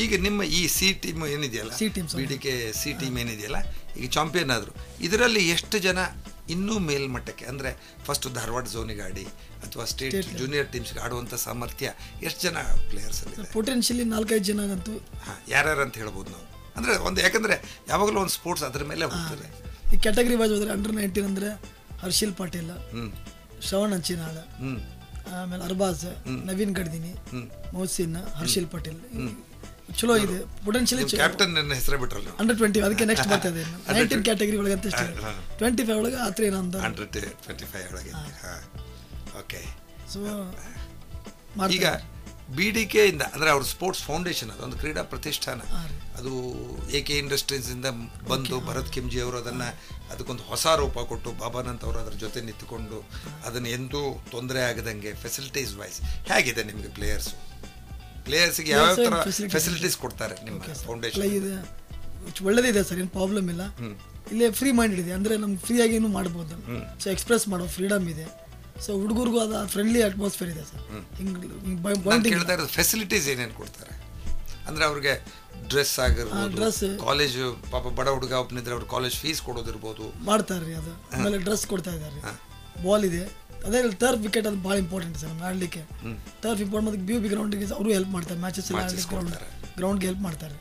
ಈಗ ನಿಮ್ಮ ಈ ಸಿ ಟೀಮ್ ಏನಿದೆಯಲ್ಲ, ಬಿಡಿಕೆ ಸಿ ಟೀಮ್ ಏನಿದೆಯಲ್ಲ, ಈಗ ಚಾಂಪಿಯನ್ ಆದರು. ಇದರಲ್ಲಿ ಎಷ್ಟು ಜನ ಇನ್ನೂ ಮೇಲ್ಮಟ್ಟಕ್ಕೆ, ಅಂದರೆ ಫಸ್ಟ್ ಧಾರವಾಡ ಝೋನಿಗೆ ಆಡಿ ಅಥವಾ ಸ್ಟೇಟ್ ಜೂನಿಯರ್ ಟೀಮ್ಸ್ಗೆ ಆಡುವಂಥ ಸಾಮರ್ಥ್ಯ ಎಷ್ಟು ಜನ ಪ್ಲೇಯರ್ಸ್ ಅಲ್ಲಿ? ಪೊಟೆನ್ಷಿಯಲಿ 4-5 ಜನ ಅಂತೂ. ಹಾಂ, ಯಾರ್ಯಾರು ಅಂತ ಹೇಳ್ಬೋದು ನಾವು? ಅಂದರೆ ಒಂದು, ಯಾಕಂದರೆ ಯಾವಾಗಲೂ ಒಂದು ಸ್ಪೋರ್ಟ್ಸ್ ಅದ್ರ ಮೇಲೆ ಹೋಗ್ತದೆ. ಈ ಕ್ಯಾಟಗರಿ ವೈಸ್ ಹೋದ್ರೆ ಅಂಡರ್ 19 ಅಂದರೆ ಹರ್ಷಿಲ್ ಪಾಟೀಲ್, ಶ್ರವಣ್ ಹಂಚಿನಾಳ, ಆಮೇಲೆ ಅರ್ಬಾಜ್, ನವೀನ್ ಗಡ್ದಿನಿ, ಮೊಹಸಿನ್, ಹರ್ಷಿಲ್ ಪಾಟೀಲ್. ಚಲೋ ಇದೆ ಪೊಟೆನ್ಷಿಯಲಿ. ಕ್ಯಾಪ್ಟನ್ ಹೆಸರು ಬಿಟ್ರಲ್ಲ, ಅಂಡರ್ 20. ಅದಕ್ಕೆ ನೆಕ್ಸ್ಟ್ ಬರ್ತಾ ಇದೆ 19 ಕ್ಯಾಟಗರಿ ಒಳಗೆ ಅಂತ. 25 ಒಳಗೆ ಆ ಥರ ಏನಂತ ಅಂಡರ್ 25 ಒಳಗೆ. ಓಕೆ. ಸೊ ಈಗ BDKಯಿಂದ ಅಂದರೆ ಅವ್ರ ಸ್ಪೋರ್ಟ್ಸ್ ಫೌಂಡೇಶನ್, ಅದೊಂದು ಕ್ರೀಡಾ ಪ್ರತಿಷ್ಠಾನ. ಅದು AK ಇಂಡಸ್ಟ್ರೀಸಿಂದ ಬಂದು ಭರತ್ ಕಿಮ್ಜಿ ಅವರು ಅದಕ್ಕೊಂದು ಹೊಸ ರೂಪ ಕೊಟ್ಟು, ಬಾಬಾನಂತ್ ಅವರು ಅದರ ಜೊತೆ ನಿಂತುಕೊಂಡು ಅದನ್ನು ಎಂದೂ ತೊಂದರೆ ಆಗದಂಗೆ ಫೆಸಿಲಿಟೀಸ್ ವೈಸ್ ಹೇಗಿದೆ ನಿಮಗೆ? ಪ್ಲೇಯರ್ಸ್ಗೆ ಯಾವ ಥರ ಫೆಸಿಲಿಟೀಸ್ ಕೊಡ್ತಾರೆ ನಿಮ್ಮ ಫೌಂಡೇಶನ್? ಒಳ್ಳೆದಿದೆ ಸರ್, ಏನು ಪ್ರಾಬ್ಲಮ್ ಇಲ್ಲ. ಇಲ್ಲೇ ಫ್ರೀ ಮೈಂಡ್ ಇದೆ, ಅಂದರೆ ನಮ್ಗೆ ಫ್ರೀಯಾಗಿ ಏನು ಮಾಡ್ಬೋದು. ಸೊ ಎಕ್ಸ್ಪ್ರೆಸ್ ಮಾಡೋ ಫ್ರೀಡಮ್ ಇದೆ. ಸೊ ಹುಡುಗರಿಗೂ ಅದು ಫ್ರೆಂಡ್ಲಿ ಅಟ್ಮಾಸ್ಫಿಯರ್ ಇದೆ ಸರ್. ಕೇಳ್ತಾ ಇರೋದು ಫೆಸಿಲಿಟೀಸ್ ಏನೇನು ಕೊಡ್ತಾರೆ ಅಂದರೆ ಅವ್ರಿಗೆ? ಡ್ರೆಸ್ ಆಗಿರ್ಬೋದು, ಕಾಲೇಜು ಪಾಪ ಬಡ ಹುಡುಗ ಒಬ್ಬನಿದ್ರೆ ಅವ್ರು ಕಾಲೇಜ್ ಫೀಸ್ ಕೊಡೋದಿರ್ಬೋದು, ಮಾಡ್ತಾರೆ ರೀ. ಅದು ಆಮೇಲೆ ಡ್ರೆಸ್ ಕೊಡ್ತಾ ಇದ್ದಾರೆ, ಬಾಲ್ ಇದೆ, ಅದೇ ಟರ್ಫ್ ವಿಕೆಟ್ ಅದು ಭಾಳ ಇಂಪಾರ್ಟೆಂಟ್ ಸರ್ ನಮ್ಗೆ ಆಡಲಿಕ್ಕೆ. ಟರ್ಫ್ ಇಂಪಾರ್ಟೆಂಟ್ ಮತ್ತು ಬಿ ಗ್ರೌಂಡಿಗೆ ಅವರು ಹೆಲ್ಪ್ ಮಾಡ್ತಾರೆ, ಮ್ಯಾಚಸ್ ಎಲ್ಲ ಆಡಲಿಕ್ಕೆ ಗ್ರೌಂಡ್ಗೆ ಹೆಲ್ಪ್ ಮಾಡ್ತಾರೆ.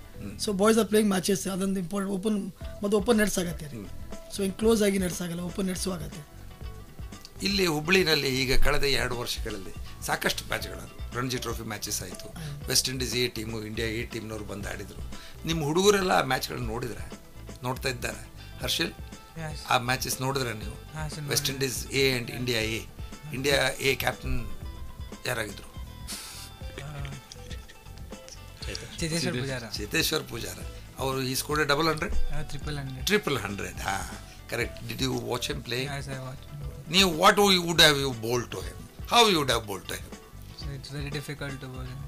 So boys are playing matches, ಅದೊಂದು ಇಂಪಾರ್ಟೆಂಟ್. ಓಪನ್ ಮತ್ತು ಓಪನ್ ನೆಟ್ಸ್ ಆಗತ್ತೆ ರೀ. ಸೊ ಹಿಂಗೆ ಕ್ಲೋಸ್ ಆಗಿ ನೆಟ್ಸ್ ಆಗಲ್ಲ, ಓಪನ್ ನೆಟ್ಸು ಆಗತ್ತೆ. ಇಲ್ಲಿ ಹುಬ್ಬಳ್ಳಿನಲ್ಲಿ ಈಗ ಕಳೆದ 2 ವರ್ಷಗಳಲ್ಲಿ ಸಾಕಷ್ಟು ಮ್ಯಾಚ್ಗಳಾದವು. ರಣಜಿ ಟ್ರೋಫಿ ಮ್ಯಾಚಸ್ ಆಯಿತು, West Indies A team, India A ಟೀಮ್ನವ್ರು ಬಂದು ಆಡಿದರು. ನಿಮ್ಮ ಹುಡುಗರೆಲ್ಲ ಆ ಮ್ಯಾಚ್ಗಳನ್ನ ನೋಡ್ತಾ ಇದ್ದಾರೆ. ಹರ್ಷಲ್, ಆ ಮ್ಯಾಚಸ್ ನೋಡಿದ್ರೆ ನೀವು? West Indies A and India A captain ಯಾರಾಗಿದ್ರು? ಚೇತೇಶ್ವರ್ ಪೂಜಾರ. ಅವರು ಈ ಸ್ಕೋರ್ಡ್ 100? 100. ಹಾಂ, correct. Did you watch him play? ನೀವು what would have you bowled to him? How you would have bowled to him? It's very difficult to bowl him.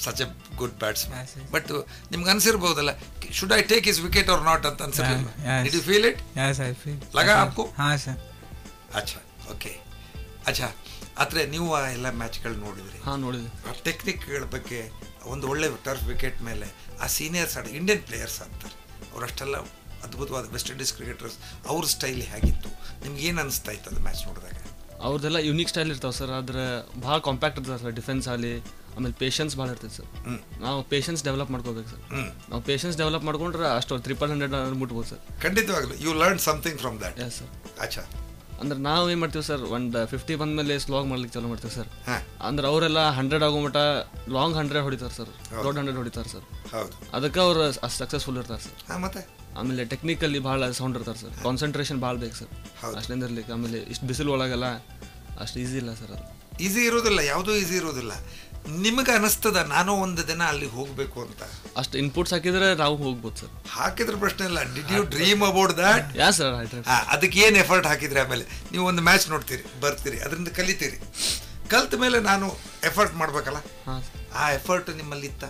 Such a good batsman. But ನಿಮ್ಗೆ ಅನ್ಸಿರ್ಬೋದಲ್ಲ, should I take his wicket or not ಅಂತ ಅನ್ಸಿರ್ಲಿಲ್ಲ? Did you feel it? Yes, I feel. ಲಗಾ आपको? हाँ सರ್. ಅಚ್ಚಾ, okay. ಅಚ್ಚಾ, ಆದರೆ ನೀವು ಎಲ್ಲ ಮ್ಯಾಚ್ಗಳು ನೋಡಿದ್ರಿ? ಹಾಂ, ನೋಡಿದ್ವಿ. ಆ ಟೆಕ್ನಿಕ್ಗಳ ಬಗ್ಗೆ, ಒಂದು ಒಳ್ಳೆ ಟರ್ಫ್ ವಿಕೆಟ್ ಮೇಲೆ ಆ ಸೀನಿಯರ್ಸ್ ಇಂಡಿಯನ್ ಪ್ಲೇಯರ್ಸ್ ಆಗ್ತಾರೆ, ಅವರಷ್ಟೆಲ್ಲ ಅದ್ಭುತವಾದ ವೆಸ್ಟ್ ಇಂಡೀಸ್ ಕ್ರಿಕೆಟರ್ಸ್, ಅವ್ರ ಸ್ಟೈಲ್ ಹೇಗಿತ್ತು? ನಿಮ್ಗೆ ಏನು ಅನಿಸ್ತಾ ಇತ್ತು ಅದು ಮ್ಯಾಚ್ ನೋಡಿದಾಗ? ಅವ್ರದ್ದೆಲ್ಲ ಯುನೀಕ್ ಸ್ಟೈಲ್ ಇರ್ತಾವೆ ಸರ್. ಆದ್ರೆ ಭಾಳ ಕಾಂಪ್ಯಾಕ್ಟ್ ಇರ್ತಾರೆ ಸರ್. ಡಿಫೆನ್ಸ್ ಆಗಲಿ, ಆಮೇಲೆ ಪೇಷನ್ಸ್ ಭಾಳ ಇರ್ತೈತೆ ಸರ್. ನಾವು ಪೇಷನ್ಸ್ ಡೆವಲಪ್ ಮಾಡ್ಕೋಬೇಕು ಸರ್. ನಾವು ಪೇಷನ್ಸ್ ಡೆವಲಪ್ ಮಾಡ್ಕೊಂಡ್ರೆ ಅಷ್ಟು 300 ಮುಟ್ಬೋದು ಸರ್. ಖಂಡಿತವಾಗ್ಲು you learn something from that. Yes sir. ಅಚ್ಚಾ, ಅಂದ್ರೆ ನಾವು ಏನು ಮಾಡ್ತೀವಿ ಸರ್, ಒಂದು 50 ಬಂದಮೇಲೆ ಸ್ಲಾಗ್ ಮಾಡ್ಲಿಕ್ಕೆ ಚಾಲೂ ಮಾಡ್ತೀವಿ ಸರ್. ಅಂದ್ರೆ ಅವರೆಲ್ಲ 100 ಆಗೋ ಮಟ್ಟ ಲಾಂಗ್ 100 ಹೊಡಿತಾರೆ ಸರ್, ದೊಡ್ಡ 100 ಹೊಡಿತಾರೆ ಸರ್. ಹೌದು, ಅದಕ್ಕೆ ಅವ್ರು ಅಷ್ಟು ಸಕ್ಸಸ್ಫುಲ್ ಇರ್ತಾರೆ ಸರ್. ಮತ್ತೆ ಆಮೇಲೆ ಟೆಕ್ನಿಕಲಿ ಭಾಳ ಸೌಂಡ್ ಇರ್ತಾರೆ ಸರ್. ಕಾನ್ಸಂಟ್ರೇಷನ್ ಭಾಳ ಬೇಕು ಸರ್ ಅಷ್ಟೇಂದ ಇರ್ಲಿಕ್ಕೆ. ಆಮೇಲೆ ಇಷ್ಟು ಬಿಸಿಲು ಒಳಗೆಲ್ಲ ಅಷ್ಟು ಈಸಿ ಇಲ್ಲ ಸರ್. ಅದು ಈಸಿ ಇರೋದಿಲ್ಲ, ಯಾವುದೂ ಈಸಿ ಇರೋದಿಲ್ಲ. ನಿಮಗೆ ಅನಿಸ್ತದ ನಾನು ಒಂದು ದಿನ ಅಲ್ಲಿ ಹೋಗಬೇಕು ಅಂತ? ಅಷ್ಟು ಇನ್ಪುಟ್ಸ್ ಹಾಕಿದ್ರೆ ನಾವು ಹೋಗ್ಬೋದು ಸರ್. ಹಾಕಿದ್ರೆ ಪ್ರಶ್ನೆ ಇಲ್ಲ. Did you dream about that? Yeah sir. ಅದಕ್ಕೆ ಏನು ಎಫರ್ಟ್ ಹಾಕಿದ್ರಿ? ಆಮೇಲೆ ನೀವು ಒಂದು ಮ್ಯಾಚ್ ನೋಡ್ತೀರಿ, ಬರ್ತೀರಿ, ಅದರಿಂದ ಕಲಿತೀರಿ. ಕಲ್ತ ಮೇಲೆ ನಾನು ಎಫರ್ಟ್ ಮಾಡಬೇಕಲ್ಲ, ಆ ಎಫರ್ಟ್ ನಿಮ್ಮಲ್ಲಿ ಇತ್ತ?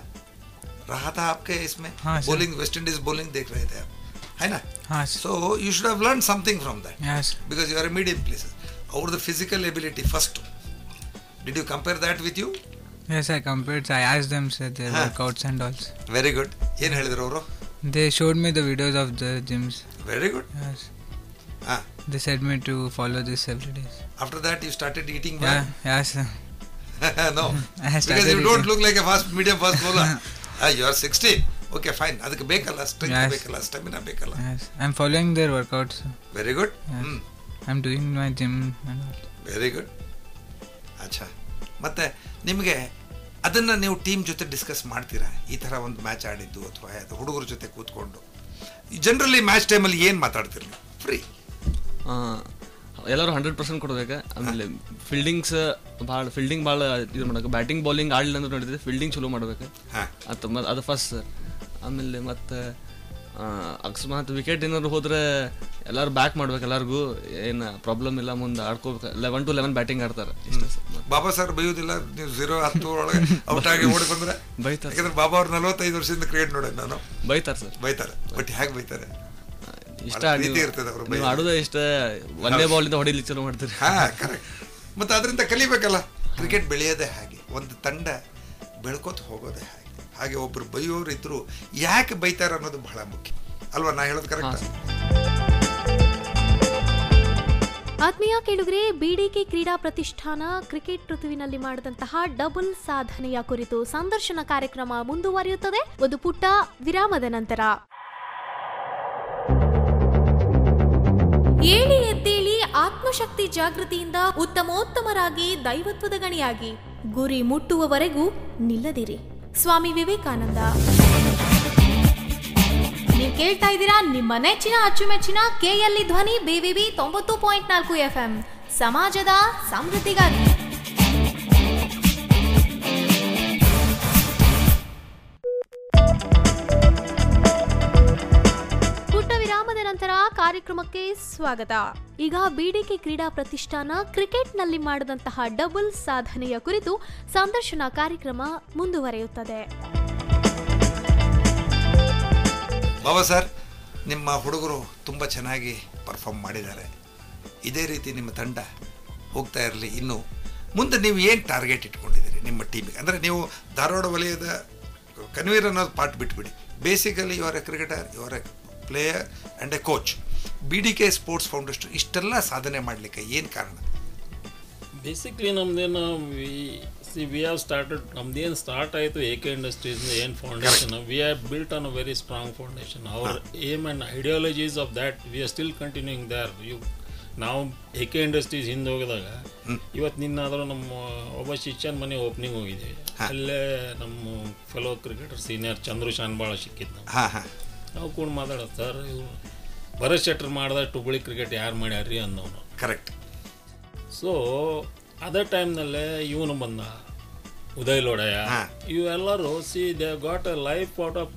रहा था आपके इसमें? bowling, West Indies bowling देख रहे थे आप, है ना? So you should have learned something from that. Yes. Because you are a medium places. Over the physical ability first. Did you compare that with you? Yes, I compared. I asked them their workouts and all. Very good. ಏನು ಹೇಳಿದ್ರು ಅವರು? They showed me the videos of the gyms. Very good. Yes. They said me to follow this every day. After that you started eating well? Yes sir. No. Because you don't look like a medium fast bowler. You are 16. Okay, fine. ಅದಕ್ಕೆ ಬೇಕಲ್ಲ, strength ಬೇಕಲ್ಲ, stamina ಬೇಕಲ್ಲ. Yes. I'm following their workouts. Very good. Yes. I'm doing my gym and all. Very good. ಅಚ್ಚಾ, ಮತ್ತೆ ನಿಮಗೆ ಅದನ್ನು ನೀವು team ಜೊತೆ discuss ಮಾಡ್ತೀರಾ? ಈ ಥರ ಒಂದು ಮ್ಯಾಚ್ ಆಡಿದ್ದು ಅಥವಾ ಹುಡುಗರ ಜೊತೆ ಕೂತ್ಕೊಂಡು ಜನರಲಿ ಮ್ಯಾಚ್ ಟೈಮಲ್ಲಿ ಏನು ಮಾತಾಡ್ತೀರಿ? ಫ್ರೀ ಎಲ್ಲರೂ 100% ಕೊಡ್ಬೇಕು. ಆಮೇಲೆ ಫೀಲ್ಡಿಂಗ್ ಭಾಳ ಇದು ಮಾಡೋಕೆ. ಬ್ಯಾಟಿಂಗ್ ಬೌಲಿಂಗ್ ಆಡಲಿಲ್ಲ ಅಂದ್ರೆ ನೋಡಿದ್ರೆ ಫೀಲ್ಡಿಂಗ್ ಚಲೋ ಮಾಡ್ಬೇಕು ಅದು ಫಸ್ಟ್ ಸರ್. ಆಮೇಲೆ ಮತ್ತು ಅಕಸ್ಮಾತ್ ವಿಕೆಟ್ ಏನಾದ್ರು ಹೋದರೆ ಎಲ್ಲರೂ ಬ್ಯಾಕ್ ಮಾಡ್ಬೇಕು. ಎಲ್ಲರಿಗೂ ಏನು ಪ್ರಾಬ್ಲಮ್ ಇಲ್ಲ, ಮುಂದೆ ಆಡ್ಕೋಬೇಕು. 11 to 11 ಬ್ಯಾಟಿಂಗ್ ಆಡ್ತಾರೆ ಇಷ್ಟೇ ಸರ್. ಬಾಬಾ ಸರ್ ಬೈಯೋದಿಲ್ಲ? ನೀವು 0-10 ಒಳಗೆ ಔಟ್ ಆಗಿ ಓಡಿ ಬಂದರೆ ಬೈತಾರೆ. ಯಾಕಂದ್ರೆ ಬಾಬಾ ಅವ್ರು 45 ವರ್ಷದಿಂದ ಕ್ರಿಕೆಟ್ ನೋಡೋದು ನಾನು. ಬೈತಾರೆ ಸರ್. ಬೈತಾರೆ. ಬಟ್ ಹೇಗೆ ಬೈತಾರೆ? ಇಷ್ಟ ಇರ್ತದೆ ಅವರು ಆಡೋದೇ ಇಷ್ಟ. ಒಂದೇ ಬಾಲಿಂದ ಹೊಡಿಲಿಕ್ಕೆ ಚಲೋ ಮಾಡ್ತೀರಿ. ಕರೆಕ್ಟ್. ಮತ್ತು ಅದರಿಂದ ಕಲಿಬೇಕಲ್ಲ. ಕ್ರಿಕೆಟ್ ಬೆಳೆಯೋದೇ ಹಾಗೆ, ಒಂದು ತಂಡ ಬೆಳ್ಕೋತ ಹೋಗೋದೇ ಹಾಗೆ. ಹಾಗೆ ಒಬ್ರು ಬೈಯೋರು ಇದ್ರು ಯಾಕೆ ಬೈತಾರೆ ಅನ್ನೋದು ಬಹಳ ಮುಖ್ಯ ಅಲ್ವಾ? ನಾ ಹೇಳೋದು ಕರೆಕ್ಟ್? ಆತ್ಮೀಯ ಕೇಳುಗರೆ, ಬಿಡಿಕೆ ಕ್ರೀಡಾ ಪ್ರತಿಷ್ಠಾನ ಕ್ರಿಕೆಟ್ ಋತುವಿನಲ್ಲಿ ಮಾಡಿದಂತಹ ಡಬಲ್ ಸಾಧನೆಯ ಕುರಿತು ಸಂದರ್ಶನ ಕಾರ್ಯಕ್ರಮ ಮುಂದುವರಿಯುತ್ತದೆ ಒಂದು ಪುಟ್ಟ ವಿರಾಮದ ನಂತರ. ಏಳಿ ಎದ್ದೇಳಿ ಆತ್ಮಶಕ್ತಿ ಜಾಗೃತಿಯಿಂದ ಉತ್ತಮೋತ್ತಮರಾಗಿ ದೈವತ್ವದ ಗಣಿಯಾಗಿ ಗುರಿ ಮುಟ್ಟುವವರೆಗೂ ನಿಲ್ಲದಿರಿ. ಸ್ವಾಮಿ ವಿವೇಕಾನಂದ. ನೀವು ಕೇಳ್ತಾ ಇದ್ದೀರಾ ನಿಮ್ಮ ನೆಚ್ಚಿನ ಅಚ್ಚುಮೆಚ್ಚಿನ ಕೆಎಲ್ಇ ಧ್ವನಿ BVB 90.4 FM ಸಮಾಜದ ಸಮೃದ್ಧಿಗಾಗಿ. ಪುಟ್ಟ ವಿರಾಮದ ನಂತರ ಕಾರ್ಯಕ್ರಮಕ್ಕೆ ಸ್ವಾಗತ. ಈಗ ಬಿಡಿಕೆ ಕ್ರೀಡಾ ಪ್ರತಿಷ್ಠಾನ ಕ್ರಿಕೆಟ್ನಲ್ಲಿ ಮಾಡಿದಂತಹ ಡಬಲ್ ಸಾಧನೆಯ ಕುರಿತು ಸಂದರ್ಶನ ಕಾರ್ಯಕ್ರಮ ಮುಂದುವರಿಯುತ್ತದೆ. ಬಾಬಾ ಸರ್, ನಿಮ್ಮ ಹುಡುಗರು ತುಂಬ ಚೆನ್ನಾಗಿ ಪರ್ಫಾರ್ಮ್ ಮಾಡಿದ್ದಾರೆ. ಇದೇ ರೀತಿ ನಿಮ್ಮ ತಂಡ ಹೋಗ್ತಾ ಇರಲಿ. ಇನ್ನು ಮುಂದೆ ನೀವು ಏನು ಟಾರ್ಗೆಟ್ ಇಟ್ಕೊಂಡಿದ್ದೀರಿ ನಿಮ್ಮ ಟೀಮಿಗೆ? ಅಂದರೆ ನೀವು ಧಾರವಾಡ ವಲಯದ ಕನ್ವೀನರ್ ಅನ್ನೋದು ಪಾರ್ಟ್ ಬಿಟ್ಬಿಡಿ. Basically you are a cricketer, you are a player and a coach. BDK sports foundation ಇಷ್ಟೆಲ್ಲ ಸಾಧನೆ ಮಾಡಲಿಕ್ಕೆ ಏನು ಕಾರಣ? ಬೇಸಿಕ್ಲಿ ನಮ್ದೇನು ವಿ ಹ್ಯಾವ್ ಸ್ಟಾರ್ಟೆಡ್, ನಮ್ದೇನು ಸ್ಟಾರ್ಟ್ ಆಯಿತು AK Industries ಏನು foundation, we have built on a very strong foundation. Our aim and ideologies of that we are still continuing there. ನಾವು AK Industries ಹಿಂದೆ ಹೋಗಿದಾಗ ಇವತ್ತು ನಿನ್ನಾದರೂ ನಮ್ಮ ಒಬ್ಬ ಶಿಕ್ಷಣ ಮನೆ ಓಪನಿಂಗ್ ಹೋಗಿದ್ದೀವಿ, ಅಲ್ಲೇ ನಮ್ಮ ಫೆಲೋ ಕ್ರಿಕೆಟರ್ ಸೀನಿಯರ್ ಚಂದ್ರು ಶಾನ್ಬಾಳ ಸಿಕ್ಕಿದ್ದು. ನಾವು ಕೂಡ ಮಾತಾಡೋದು, ಸರ್ ಇವರು ಭರತ್ ಶೆಟ್ಟರ್ ಮಾಡಿದಾಗ ಹುಬ್ಬಳ್ಳಿ ಕ್ರಿಕೆಟ್ ಯಾರು ಮಾಡ್ಯಾರ್ರಿ ಅನ್ನೋನು. ಕರೆಕ್ಟ್. ಸೊ ಅದೇ ಟೈಮ್ನಲ್ಲೇ ಇವನು ಬಂದ, ಉದಯ್ ಲೋಡಯ್ಯ, ಇವೆಲ್ಲರೂ they got a life out of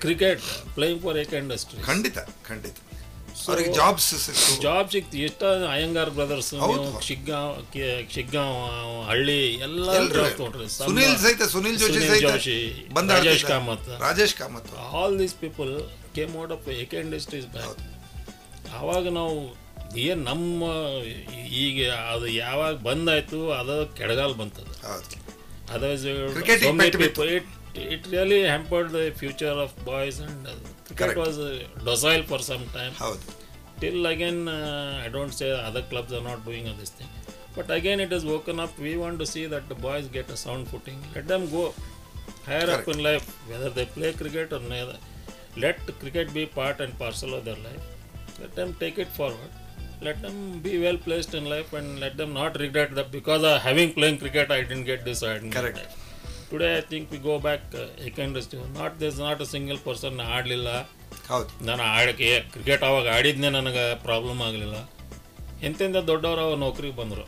cricket playing for AK Industries. ಖಂಡಿತ ಖಂಡಿತ ಜಾಬ್ ಸಿಕ್ತು. ಎಷ್ಟ ಅಯ್ಯಂಗಾರ್ ಬ್ರದರ್ಸ್, ಶಿಗ್ಗಾಂವ್, ಹಳ್ಳಿ ಎಲ್ಲ ಜಾಬ್ ತೊಗೊಂಡ್ರಿ. Sunil Joshi, Rajesh Kamat, all these people came out of AK Industries back. ಆವಾಗ ನಾವು ಏನು ನಮ್ಮ ಈಗ ಅದು ಯಾವಾಗ ಬಂದಾಯ್ತು ಅದು ಕೆಳಗಾಲ ಬಂತದ. Otherwise it really hampered the future of boys, and cricket was docile for some time. Till again, I don't say other clubs are not doing this thing, but again it has woken up. We want to see that the boys get a sound footing. Let them go higher up in life, whether they play cricket or neither. Let cricket be part and parcel of their life. Let them take it forward. Let them be well placed in life, and let them not regret that because of having playing cricket I didn't get this, I didn't get that. Today I think we go back AK Industries. There's not a single person ಆಡಲಿಲ್ಲ. ನಾನು ಆಡಕ್ಕೆ cricket ಅವಾಗ ಆಡಿದ್ನೇ ನನಗೆ problem ಆಗಲಿಲ್ಲ. ಎಂತೆಂಥ ದೊಡ್ಡವರು ಅವಾಗ ನೌಕರಿಗೆ ಬಂದರು,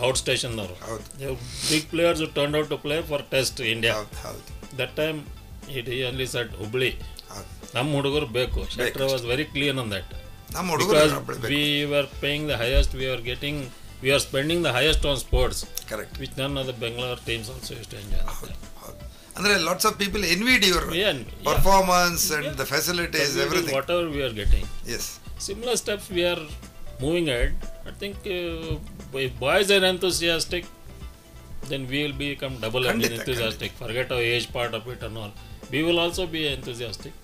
ಔಟ್ ಸ್ಟೇಷನ್ದವರು. Big players turn out to play for test India. That time it only set Hubli ನಮ್ಮ ಹುಡುಗರು ಬೇಕು. Shettar was very clear on that. Because we were paying the highest, we are spending the highest on sports. Correct. Which none of the Bangalore teams also used to enjoy. Andre lots of people envied your performance and the facilities, everything. Whatever we are getting. Yes. Similar steps we are moving ahead. I think if boys are enthusiastic, then we will become double enthusiastic. Forget our age part of it and all. We will also be enthusiastic.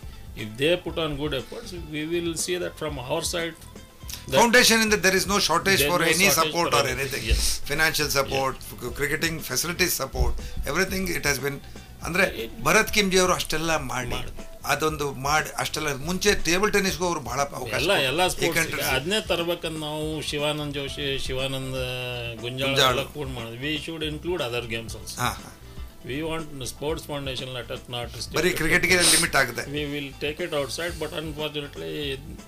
If they put on good efforts, we will see that from our side. Foundation in that there is no shortage for any support or anything. Yes. Financial support, cricketing facilities support, everything it has been. ಅಂದ್ರೆ ಭರತ್ ಕಿಮ್ಜಿ ಅವರು ಅಷ್ಟೆಲ್ಲ ಮಾಡಿ ಅದೊಂದು ಮಾಡಿ ಅಷ್ಟೆಲ್ಲ ಮುಂಚೆ table ಟೆನ್ನಿಸ್ಗೂ ಅವರು ಬಹಳ ಅವಕಾಶ ಎಲ್ಲ ಅದನ್ನೇ ತರಬೇಕಂತ ನಾವು ಶಿವಾನಂದ್ ಜೋಶಿ, ಶಿವಾನಂದ್ ಗುಂಜಾಳ ಕೂಡ ಮಾಡಿದ್ವಿ. We should include other games also. We want the sports foundation, let us not restrict. Very cricket ge limit agade. We will take it outside, but unfortunately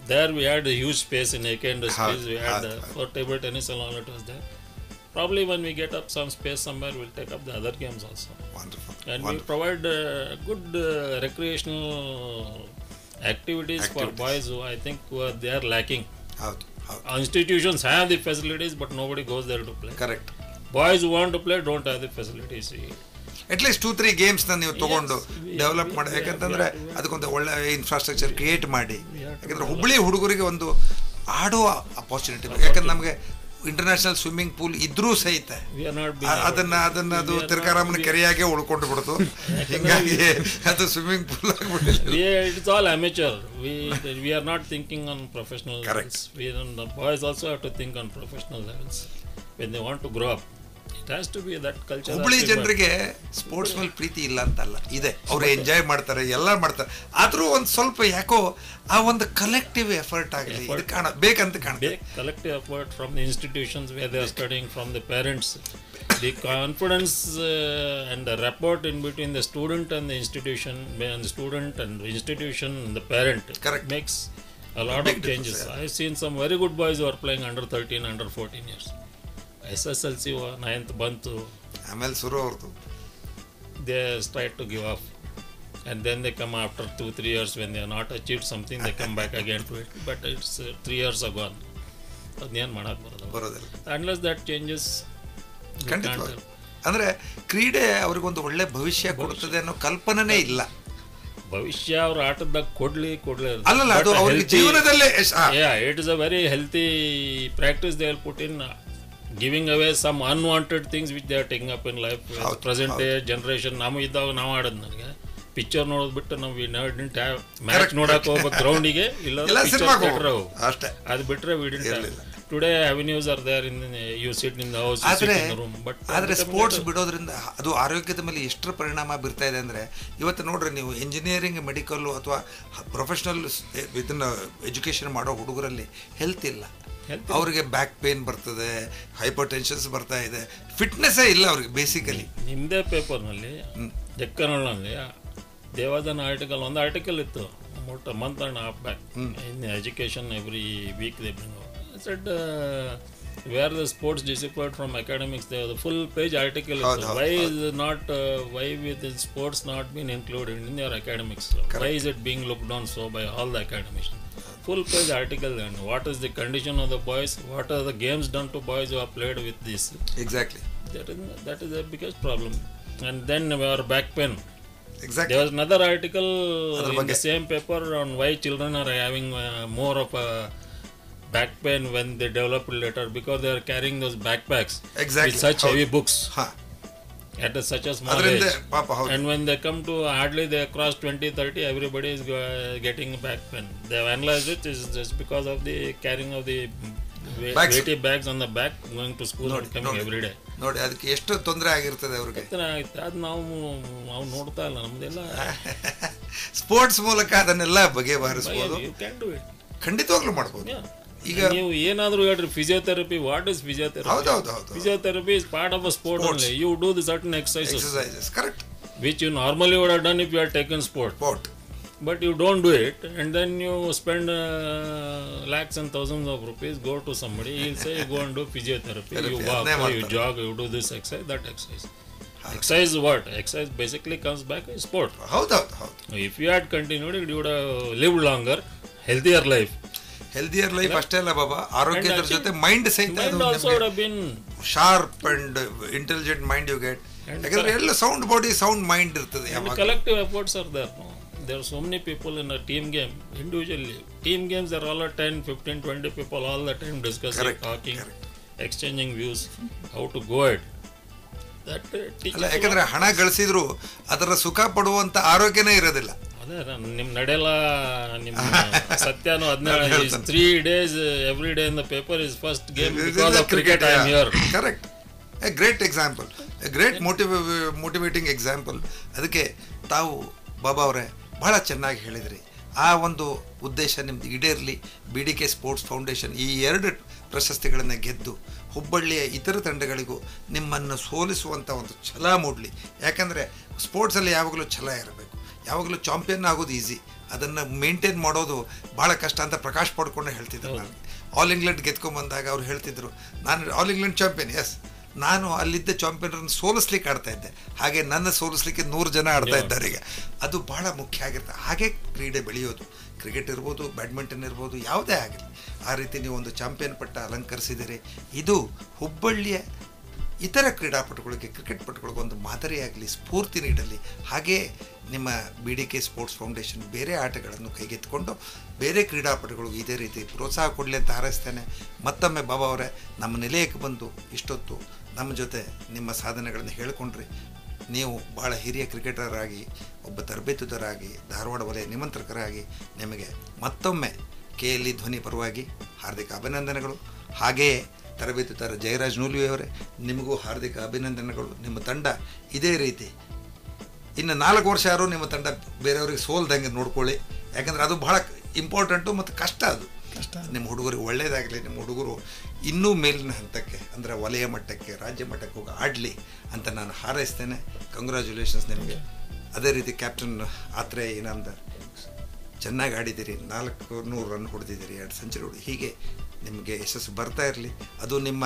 there we had a huge space in AK Industries. We had for table tennis and all it was there. Probably when we get up some space somewhere, we'll take up the other games also. Wonderful. And we provide good recreational activities for boys who I think they are lacking. Institutions have the facilities, but nobody goes there to play. Correct. Boys who want to play don't have the facilities. At least 2-3 ಗೇಮ್ಸ್ನ ನೀವು ತೊಗೊಂಡು develop ಮಾಡಿ, ಯಾಕಂತಂದರೆ ಅದಕ್ಕೊಂದು ಒಳ್ಳೆ infrastructure create ಮಾಡಿ. ಯಾಕಂದರೆ ಹುಬ್ಬಳ್ಳಿ ಹುಡುಗರಿಗೆ ಒಂದು ಆಡುವ ಅಪರ್ಚುನಿಟಿ, ಯಾಕಂದ್ರೆ ನಮಗೆ ಇಂಟರ್ನ್ಯಾಷನಲ್ ಸ್ವಿಮ್ಮಿಂಗ್ ಪೂಲ್ ಇದ್ರೂ ಸಹಿತ ಅದು ತಿರ್ಕಾರಾಮನ ಕೆರೆಯಾಗೆ ಉಳ್ಕೊಂಡು ಬಿಡ್ತು. ಹೀಗಾಗಿ ಅದು ಸ್ವಿಮ್ಮಿಂಗ್ ಪೂಲ್ ಆಗ್ಬಿಟ್ಟಿಲ್ಲ. It's all amateur. We are not thinking on professional levels. The boys also have to think on professional levels when they want to grow up. It has to be that culture. Hubballi ಜನರಿಗೆ sports ಮೇಲೆ ಪ್ರೀತಿ ಇಲ್ಲ ಅಂತಲ್ಲ, ಇದೆ. ಅವರು enjoy ಮಾಡ್ತಾರೆ, ಎಲ್ಲ ಮಾಡ್ತಾರೆ. ಆದರೂ ಒಂದು ಸ್ವಲ್ಪ ಯಾಕೋ ಆ ಒಂದು ಕಲೆಕ್ಟಿವ್ ಎಫರ್ಟ್ ಆಗಲಿ ಇದು ಬೇಕಂತ ಕಾಣುತ್ತೆ. Collective effort from the institutions where they are studying, from the parents, the confidence and the rapport in between the student and the institution, and the student and the institution and the parent. Correct. Makes a lot of changes. I have seen some very good boys who are playing under 13, under 14 years. SSLC 9th ಬಂತು, ಆಮೇಲೆ ಶುರು ಅವ್ರದ್ದು they try to give up, and then they come after 2-3 years when they have not achieved something, they come back again to it, but it's 3 years ago. ಅದನ್ನೇನು ಮಾಡೋಕ್ಕೆ ಬರೋದಿಲ್ಲ unless that changes. ಖಂಡಿತವಾಗಿ. ಅಂದರೆ ಕ್ರೀಡೆ ಅವ್ರಿಗೊಂದು ಒಳ್ಳೆ ಭವಿಷ್ಯ ಕೊಡ್ತದೆ ಅನ್ನೋ ಕಲ್ಪನೆ ಇಲ್ಲ. ಭವಿಷ್ಯ ಅವ್ರ ಆಟದಾಗ ಕೊಡ್ಲಿ ಅಲ್ಲಲ್ಲ, ಅದು ಅವ್ರಿಗೆ ಜೀವನದಲ್ಲೇ it is a very healthy practice they will put in, giving away some unwanted things which they are taking up in life. Present day generation, ನಾವು ಇದ್ದಾಗ ನಾವು ಆಡೋದು, ನನಗೆ ಪಿಕ್ಚರ್ ನೋಡೋದು ಬಿಟ್ಟು ನಾವು ಡಿಂಟ್ ಹ್ಯಾವ್ ಮ್ಯಾಚ್ ನೋಡಕ್ಕೆ ಹೋಗ್ಬೇಕು ಗ್ರೌಂಡಿಗೆ, ಇಲ್ಲ ಪಿಕ್ಚರ್ ಥಿಯೇಟರ್ ಅದು ಬಿಟ್ಟರೆ we didn't have. today avenues are there you sit in the house, you sit in the room. ಆದರೆ ಸ್ಪೋರ್ಟ್ಸ್ ಬಿಡೋದ್ರಿಂದ ಅದು ಆರೋಗ್ಯದ ಮೇಲೆ ಎಷ್ಟರ ಪರಿಣಾಮ ಬೀರ್ತಾ ಇದೆ ಅಂದರೆ, ಇವತ್ತು ನೋಡ್ರಿ ನೀವು ಇಂಜಿನಿಯರಿಂಗ್, ಮೆಡಿಕಲ್ಲು ಅಥವಾ ಪ್ರೊಫೆಷನಲ್ ಇದನ್ನ ಎಜುಕೇಷನ್ ಮಾಡೋ ಹುಡುಗರಲ್ಲಿ ಹೆಲ್ತ್ ಇಲ್ಲ. ಅವ್ರಿಗೆ ಬ್ಯಾಕ್ ಪೇನ್ ಬರ್ತದೆ, ಹೈಪರ್ ಟೆನ್ಷನ್ಸ್ ಬರ್ತಾ ಇದೆ, ಫಿಟ್ನೆಸ್ಸೇ ಇಲ್ಲ ಅವ್ರಿಗೆ ಬೇಸಿಕಲಿ. ನಿಮ್ಮದೇ ಪೇಪರ್ನಲ್ಲಿ ಡೆಕ್ಕನಲ್ಲಿ ದೇವದನ್ ಆರ್ಟಿಕಲ್, ಒಂದು ಆರ್ಟಿಕಲ್ ಇತ್ತು month and a half back in education. Every week they bring out. I said where the sports disappeared from academics, they have the full page article. Why is not why with the sports not been included in your academics? Why is it being looked on so by all the academics? Full page article. And what is the condition of the boys? What are the games done to boys who have played with this? Exactly. That is the biggest problem. And then our back pain. Exactly. There was another article in the same paper on why children are having more of a back pain when they develop later, because they are carrying those backpacks with such heavy books at such a small age. And when they come to hardly they cross 20-30, everybody is getting back pain. They have analyzed it is just because of the carrying of the weighty bags on the back, going to school and coming every day. ನೋಡಿ ಅದಕ್ಕೆ ಎಷ್ಟು ತೊಂದರೆ ಆಗಿರ್ತದೆ ಅವ್ರಿಗೆ. ಅದು ನಾವು ನೋಡ್ತಾ ಇಲ್ಲ. ನಮ್ದೆಲ್ಲ ಸ್ಪೋರ್ಟ್ಸ್ ಮೂಲಕ ಅದನ್ನೆಲ್ಲ ಬಗೆಹರಿಸಬಹುದು, ಖಂಡಿತವಾಗ್ಲೂ ಮಾಡಬಹುದು. ಈಗ ನೀವು ಏನಾದರೂ ಹೇಳ್ರಿ, ಫಿಸಿಯೋಥೆರಪಿ, ವಾಟ್ ಇಸ್ ಫಿಸಿಯೋಥೆರಪಿ? ಹೌದೌದು, physiotherapy is part of a sport only. You do the certain exercises, correct, which you normally would have done if you had taken sport. But you don't do it, and then you spend lakhs and thousands of rupees, go to somebody, he'll say go and do physiotherapy, you walk, you jog, you do this exercise, that exercise. Exercise what? Exercise basically comes back as sport. ಹೌದು. If you had continued it, you would have lived longer, healthier life ಅಷ್ಟೇ ಅಲ್ಲ ಬಾಬಾ, ಆರೋಗ್ಯದ ಜೊತೆ mind ಸಹಿತ also would have been sharp and intelligent mind you get. ಯಾಕಂದ್ರೆ ಎಲ್ಲ sound body, sound mind ಇರ್ತದೆ. Collective efforts are there. There are so many people in a team game. Individually, team games are all 10, 15, 20 people all the time discussing, talking, exchanging views, how to go ahead. ಅಲ್ಲ, ಯಾಕಂದ್ರೆ ಹಣ ಗಳಿಸಿದ್ರು ಅದರ ಸುಖ ಪಡುವಂತ ಆರೋಗ್ಯನೇ ಇರೋದಿಲ್ಲ. ಅದೇ ನಿಮ್ ನಡೆಯಲ್ಲ. ನಿಮ್ಮ ಸತ್ಯನು 17 3 days every day in the paper is first game because of cricket I am here. Correct. A great example, a great motivating example. ಅದಕ್ಕೆ ತಾವು ಬಾಬಾ ಅವರೇ ಬಹಳ ಚೆನ್ನಾಗಿ ಹೇಳಿದ್ರಿ. ಆ ಒಂದು ಉದ್ದೇಶ ನಿಮ್ದು ಈಡೇರಲಿ. BDK ಸ್ಪೋರ್ಟ್ಸ್ ಫೌಂಡೇಶನ್ ಈ 2 ಪ್ರಶಸ್ತಿಗಳನ್ನು ಗೆದ್ದು ಹುಬ್ಬಳ್ಳಿಯ ಇತರ ತಂಡಗಳಿಗೂ ನಿಮ್ಮನ್ನು ಸೋಲಿಸುವಂಥ ಒಂದು ಛಲ ಮೂಡಲಿ. ಯಾಕಂದರೆ ಸ್ಪೋರ್ಟ್ಸಲ್ಲಿ ಯಾವಾಗಲೂ ಛಲ ಇರಬೇಕು. ಯಾವಾಗಲೂ ಚಾಂಪಿಯನ್ ಆಗೋದು ಈಸಿ, ಅದನ್ನು ಮೇಂಟೈನ್ ಮಾಡೋದು ಭಾಳ ಕಷ್ಟ ಅಂತ ಪ್ರಕಾಶ್ ಪಡ್ಕೊಂಡು ಹೇಳ್ತಿದ್ರು. ನಾನು ಆಲ್ ಇಂಗ್ಲೆಂಡ್ ಗೆದ್ಕೊಂಬಂದಾಗ ಅವ್ರು ಹೇಳ್ತಿದ್ರು, ನಾನು ಆಲ್ ಇಂಗ್ಲೆಂಡ್ ಚಾಂಪಿಯನ್. ಎಸ್, ನಾನು ಅಲ್ಲಿದ್ದ ಚಾಂಪಿಯನ್ರನ್ನು ಸೋಲಿಸ್ಲಿಕ್ಕೆ ಆಡ್ತಾ ಇದ್ದೆ, ಹಾಗೆ ನನ್ನ ಸೋಲಿಸ್ಲಿಕ್ಕೆ 100 ಜನ ಆಡ್ತಾ ಇದ್ದಾರೆ ಈಗ. ಅದು ಬಹಳ ಮುಖ್ಯ ಆಗಿರುತ್ತೆ. ಹಾಗೆ ಕ್ರೀಡೆ ಬೆಳೆಯೋದು, ಕ್ರಿಕೆಟ್ ಇರ್ಬೋದು, ಬ್ಯಾಡ್ಮಿಂಟನ್ ಇರ್ಬೋದು, ಯಾವುದೇ ಆಗಲಿ, ಆ ರೀತಿ ನೀವು ಒಂದು ಚಾಂಪಿಯನ್ ಪಟ್ಟ ಅಲಂಕರಿಸಿದ್ದೀರಿ. ಇದು ಹುಬ್ಬಳ್ಳಿಯ ಇತರ ಕ್ರೀಡಾಪಟುಗಳಿಗೆ, ಕ್ರಿಕೆಟ್ ಪಟುಗಳಿಗೆ ಒಂದು ಮಾದರಿಯಾಗಲಿ, ಸ್ಫೂರ್ತಿ ನೀಡಲಿ. ಹಾಗೇ ನಿಮ್ಮ BDK ಸ್ಪೋರ್ಟ್ಸ್ ಫೌಂಡೇಶನ್ ಬೇರೆ ಆಟಗಳನ್ನು ಕೈಗೆತ್ತಿಕೊಂಡು ಬೇರೆ ಕ್ರೀಡಾಪಟುಗಳಿಗೂ ಇದೇ ರೀತಿ ಪ್ರೋತ್ಸಾಹ ಕೊಡಲಿ ಅಂತ ಹಾರೈಸ್ತೇನೆ. ಮತ್ತೊಮ್ಮೆ ಬಾಬಾ ಅವರೇ, ನಮ್ಮ ನಿಲಯಕ್ಕೆ ಬಂದು ಇಷ್ಟೊತ್ತು ನಮ್ಮ ಜೊತೆ ನಿಮ್ಮ ಸಾಧನೆಗಳನ್ನು ಹೇಳಿಕೊಂಡ್ರಿ. ನೀವು ಭಾಳ ಹಿರಿಯ ಕ್ರಿಕೆಟರಾಗಿ, ಒಬ್ಬ ತರಬೇತುದಾರರಾಗಿ, ಧಾರವಾಡ ವಲಯ ನಿಮಂತ್ರಕರಾಗಿ ನಿಮಗೆ ಮತ್ತೊಮ್ಮೆ KLE ಧ್ವನಿ ಪರವಾಗಿ ಹಾರ್ದಿಕ ಅಭಿನಂದನೆಗಳು. ಹಾಗೆಯೇ ತರಬೇತುದಾರ ಜಯರಾಜ್ ನೂಲ್ವಿಯವರೇ, ನಿಮಗೂ ಹಾರ್ದಿಕ ಅಭಿನಂದನೆಗಳು. ನಿಮ್ಮ ತಂಡ ಇದೇ ರೀತಿ ಇನ್ನು 4 ವರ್ಷ ಯಾರು ನಿಮ್ಮ ತಂಡ ಬೇರೆಯವ್ರಿಗೆ ಸೋಲ್ದಂಗೆ ನೋಡ್ಕೊಳ್ಳಿ. ಯಾಕಂದರೆ ಅದು ಬಹಳ ಇಂಪಾರ್ಟೆಂಟು ಮತ್ತು ಕಷ್ಟ. ಅದು ನಿಮ್ಮ ಹುಡುಗರಿಗೆ ಒಳ್ಳೆಯದಾಗಲಿ. ನಿಮ್ಮ ಹುಡುಗರು ಇನ್ನೂ ಮೇಲಿನ ಹಂತಕ್ಕೆ, ಅಂದರೆ ವಲಯ ಮಟ್ಟಕ್ಕೆ, ರಾಜ್ಯ ಮಟ್ಟಕ್ಕೆ ಹೋಗಿ ಆಡಲಿ ಅಂತ ನಾನು ಹಾರೈಸ್ತೇನೆ. ಕಂಗ್ರ್ಯಾಚುಲೇಷನ್ಸ್ ನಿಮಗೆ. ಅದೇ ರೀತಿ ಕ್ಯಾಪ್ಟನ್ ಆತ್ರೇಯ ಇನಾಮ್ದಾರ್, ಚೆನ್ನಾಗಿ ಆಡಿದ್ದೀರಿ, 400 ರನ್ ಹೊಡೆದಿದ್ದೀರಿ, 2 ಸೆಂಚುರಿ ಹೊಡಿ. ಹೀಗೆ ನಿಮಗೆ ಯಶಸ್ಸು ಬರ್ತಾ ಇರಲಿ. ಅದು ನಿಮ್ಮ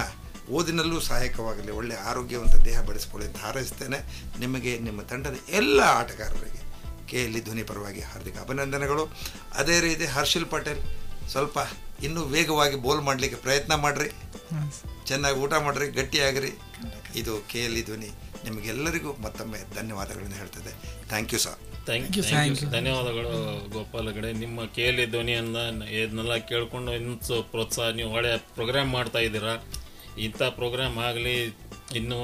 ಓದಿನಲ್ಲೂ ಸಹಾಯಕವಾಗಲಿ, ಒಳ್ಳೆಯ ಆರೋಗ್ಯವಂತ ದೇಹ ಬೆಳೆಸ್ಕೊಳ್ಳಿ ಅಂತ ಹಾರೈಸ್ತೇನೆ. ನಿಮಗೆ, ನಿಮ್ಮ ತಂಡದ ಎಲ್ಲ ಆಟಗಾರರಿಗೆ KLE ಧ್ವನಿ ಪರವಾಗಿ ಹಾರ್ದಿಕ ಅಭಿನಂದನೆಗಳು. ಅದೇ ರೀತಿ ಹರ್ಷಿಲ್ ಪಟೇಲ್, ಸ್ವಲ್ಪ ಇನ್ನೂ ವೇಗವಾಗಿ ಬೋಲ್ ಮಾಡಲಿಕ್ಕೆ ಪ್ರಯತ್ನ ಮಾಡಿರಿ, ಚೆನ್ನಾಗಿ ಊಟ ಮಾಡಿರಿ, ಗಟ್ಟಿಯಾಗಿರಿ. ಇದು KLE ಧ್ವನಿ ನಿಮಗೆಲ್ಲರಿಗೂ ಮತ್ತೊಮ್ಮೆ ಧನ್ಯವಾದಗಳನ್ನು ಹೇಳ್ತದೆ. Thank you sir. Thank you. ಧನ್ಯವಾದಗಳು ಗೋಪಾಲ್ ಹೆಗಡೆ. ನಿಮ್ಮ KLE ಧ್ವನಿಯಿಂದ ಇದನ್ನೆಲ್ಲ ಕೇಳಿಕೊಂಡು ಇನ್ನೂ ಪ್ರೋತ್ಸಾಹ, ನೀವು ಒಳ್ಳೆಯ ಪ್ರೋಗ್ರಾಮ್ ಮಾಡ್ತಾ ಇದ್ದೀರಾ. ಇಂಥ ಪ್ರೋಗ್ರಾಮ್ ಆಗಲಿ, ಇನ್ನೂ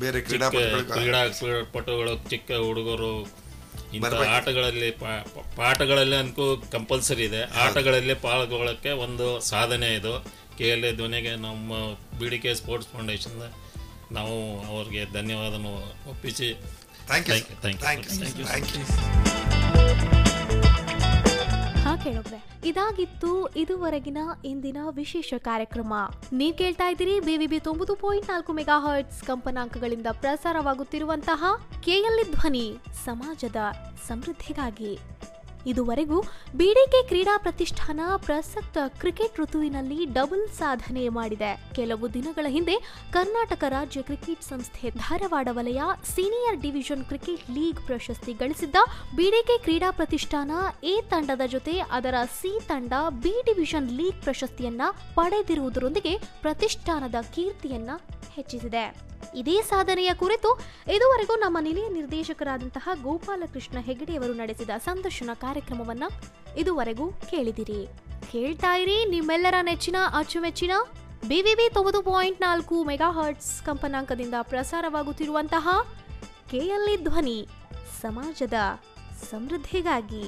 ಬೇರೆ ಕ್ರೀಡಾಪಟುಗಳು, ಚಿಕ್ಕ ಹುಡುಗರು ಇಂಥ ಆಟಗಳಲ್ಲಿ ಪಾಠಗಳಲ್ಲಿ ಅನ್ಕೋ ಕಂಪಲ್ಸರಿ ಇದೆ. ಆಟಗಳಲ್ಲಿ ಪಾಲ್ಗೊಳ್ಳೋಕ್ಕೆ ಒಂದು ಸಾಧನೆ ಇದು. KLA ಧ್ವನಿಗೆ ನಮ್ಮ BDK ಸ್ಪೋರ್ಟ್ಸ್ ಫೌಂಡೇಶನ್ ನಾವು ಅವ್ರಿಗೆ ಧನ್ಯವಾದನ ಒಪ್ಪಿಸಿ ಥ್ಯಾಂಕ್ ಯು. ಹಾ ಕೇಳೋಗ್ರೆ, ಇದಾಗಿತ್ತು ಇದುವರೆಗಿನ ಇಂದಿನ ವಿಶೇಷ ಕಾರ್ಯಕ್ರಮ. ನೀವ್ ಕೇಳ್ತಾ ಇದ್ದೀರಿ BVB 90.4 ಮೆಗಾಹರ್ಟ್ಸ್ ಕಂಪನಾಂಕಗಳಿಂದ ಪ್ರಸಾರವಾಗುತ್ತಿರುವಂತಹ KLA ಧ್ವನಿ, ಸಮಾಜದ ಸಮೃದ್ಧಿಗಾಗಿ. ಇದುವರೆಗೂ BDK ಕ್ರೀಡಾ ಪ್ರತಿಷ್ಠಾನ ಪ್ರಸಕ್ತ ಕ್ರಿಕೆಟ್ ಋತುವಿನಲ್ಲಿ ಡಬಲ್ ಸಾಧನೆ ಮಾಡಿದೆ. ಕೆಲವು ದಿನಗಳ ಹಿಂದೆ ಕರ್ನಾಟಕ ರಾಜ್ಯ ಕ್ರಿಕೆಟ್ ಸಂಸ್ಥೆ ಧಾರವಾಡ ವಲಯ ಸೀನಿಯರ್ ಡಿವಿಷನ್ ಕ್ರಿಕೆಟ್ ಲೀಗ್ ಪ್ರಶಸ್ತಿ ಗಳಿಸಿದ್ದ BDK ಕ್ರೀಡಾ ಪ್ರತಿಷ್ಠಾನ ಎ ತಂಡದ ಜೊತೆ ಅದರ ಸಿ ತಂಡ ಬಿ ಡಿವಿಷನ್ ಲೀಗ್ ಪ್ರಶಸ್ತಿಯನ್ನ ಪಡೆದಿರುವುದರೊಂದಿಗೆ ಪ್ರತಿಷ್ಠಾನದ ಕೀರ್ತಿಯನ್ನ ಹೆಚ್ಚಿಸಿದೆ. ಇದೇ ಸಾಧನೆಯ ಕುರಿತು ಇದುವರೆಗೂ ನಮ್ಮ ನಿಲಯ ನಿರ್ದೇಶಕರಾದಂತಹ ಗೋಪಾಲಕೃಷ್ಣ ಹೆಗಡೆಯವರು ನಡೆಸಿದ ಸಂದರ್ಶನ ಕಾರ್ಯಕ್ರಮವನ್ನ ಇದುವರೆಗೂ ಕೇಳಿದಿರಿ. ಕೇಳ್ತಾ ಇರಿ ನಿಮ್ಮೆಲ್ಲರ ನೆಚ್ಚಿನ ಅಚ್ಚುಮೆಚ್ಚಿನ BVB 90.4 ಮೆಗಾಹರ್ಟ್ಸ್ ಕಂಪನಾಂಕದಿಂದ ಪ್ರಸಾರವಾಗುತ್ತಿರುವಂತಹ KLA ಧ್ವನಿ, ಸಮಾಜದ ಸಮೃದ್ಧಿಗಾಗಿ.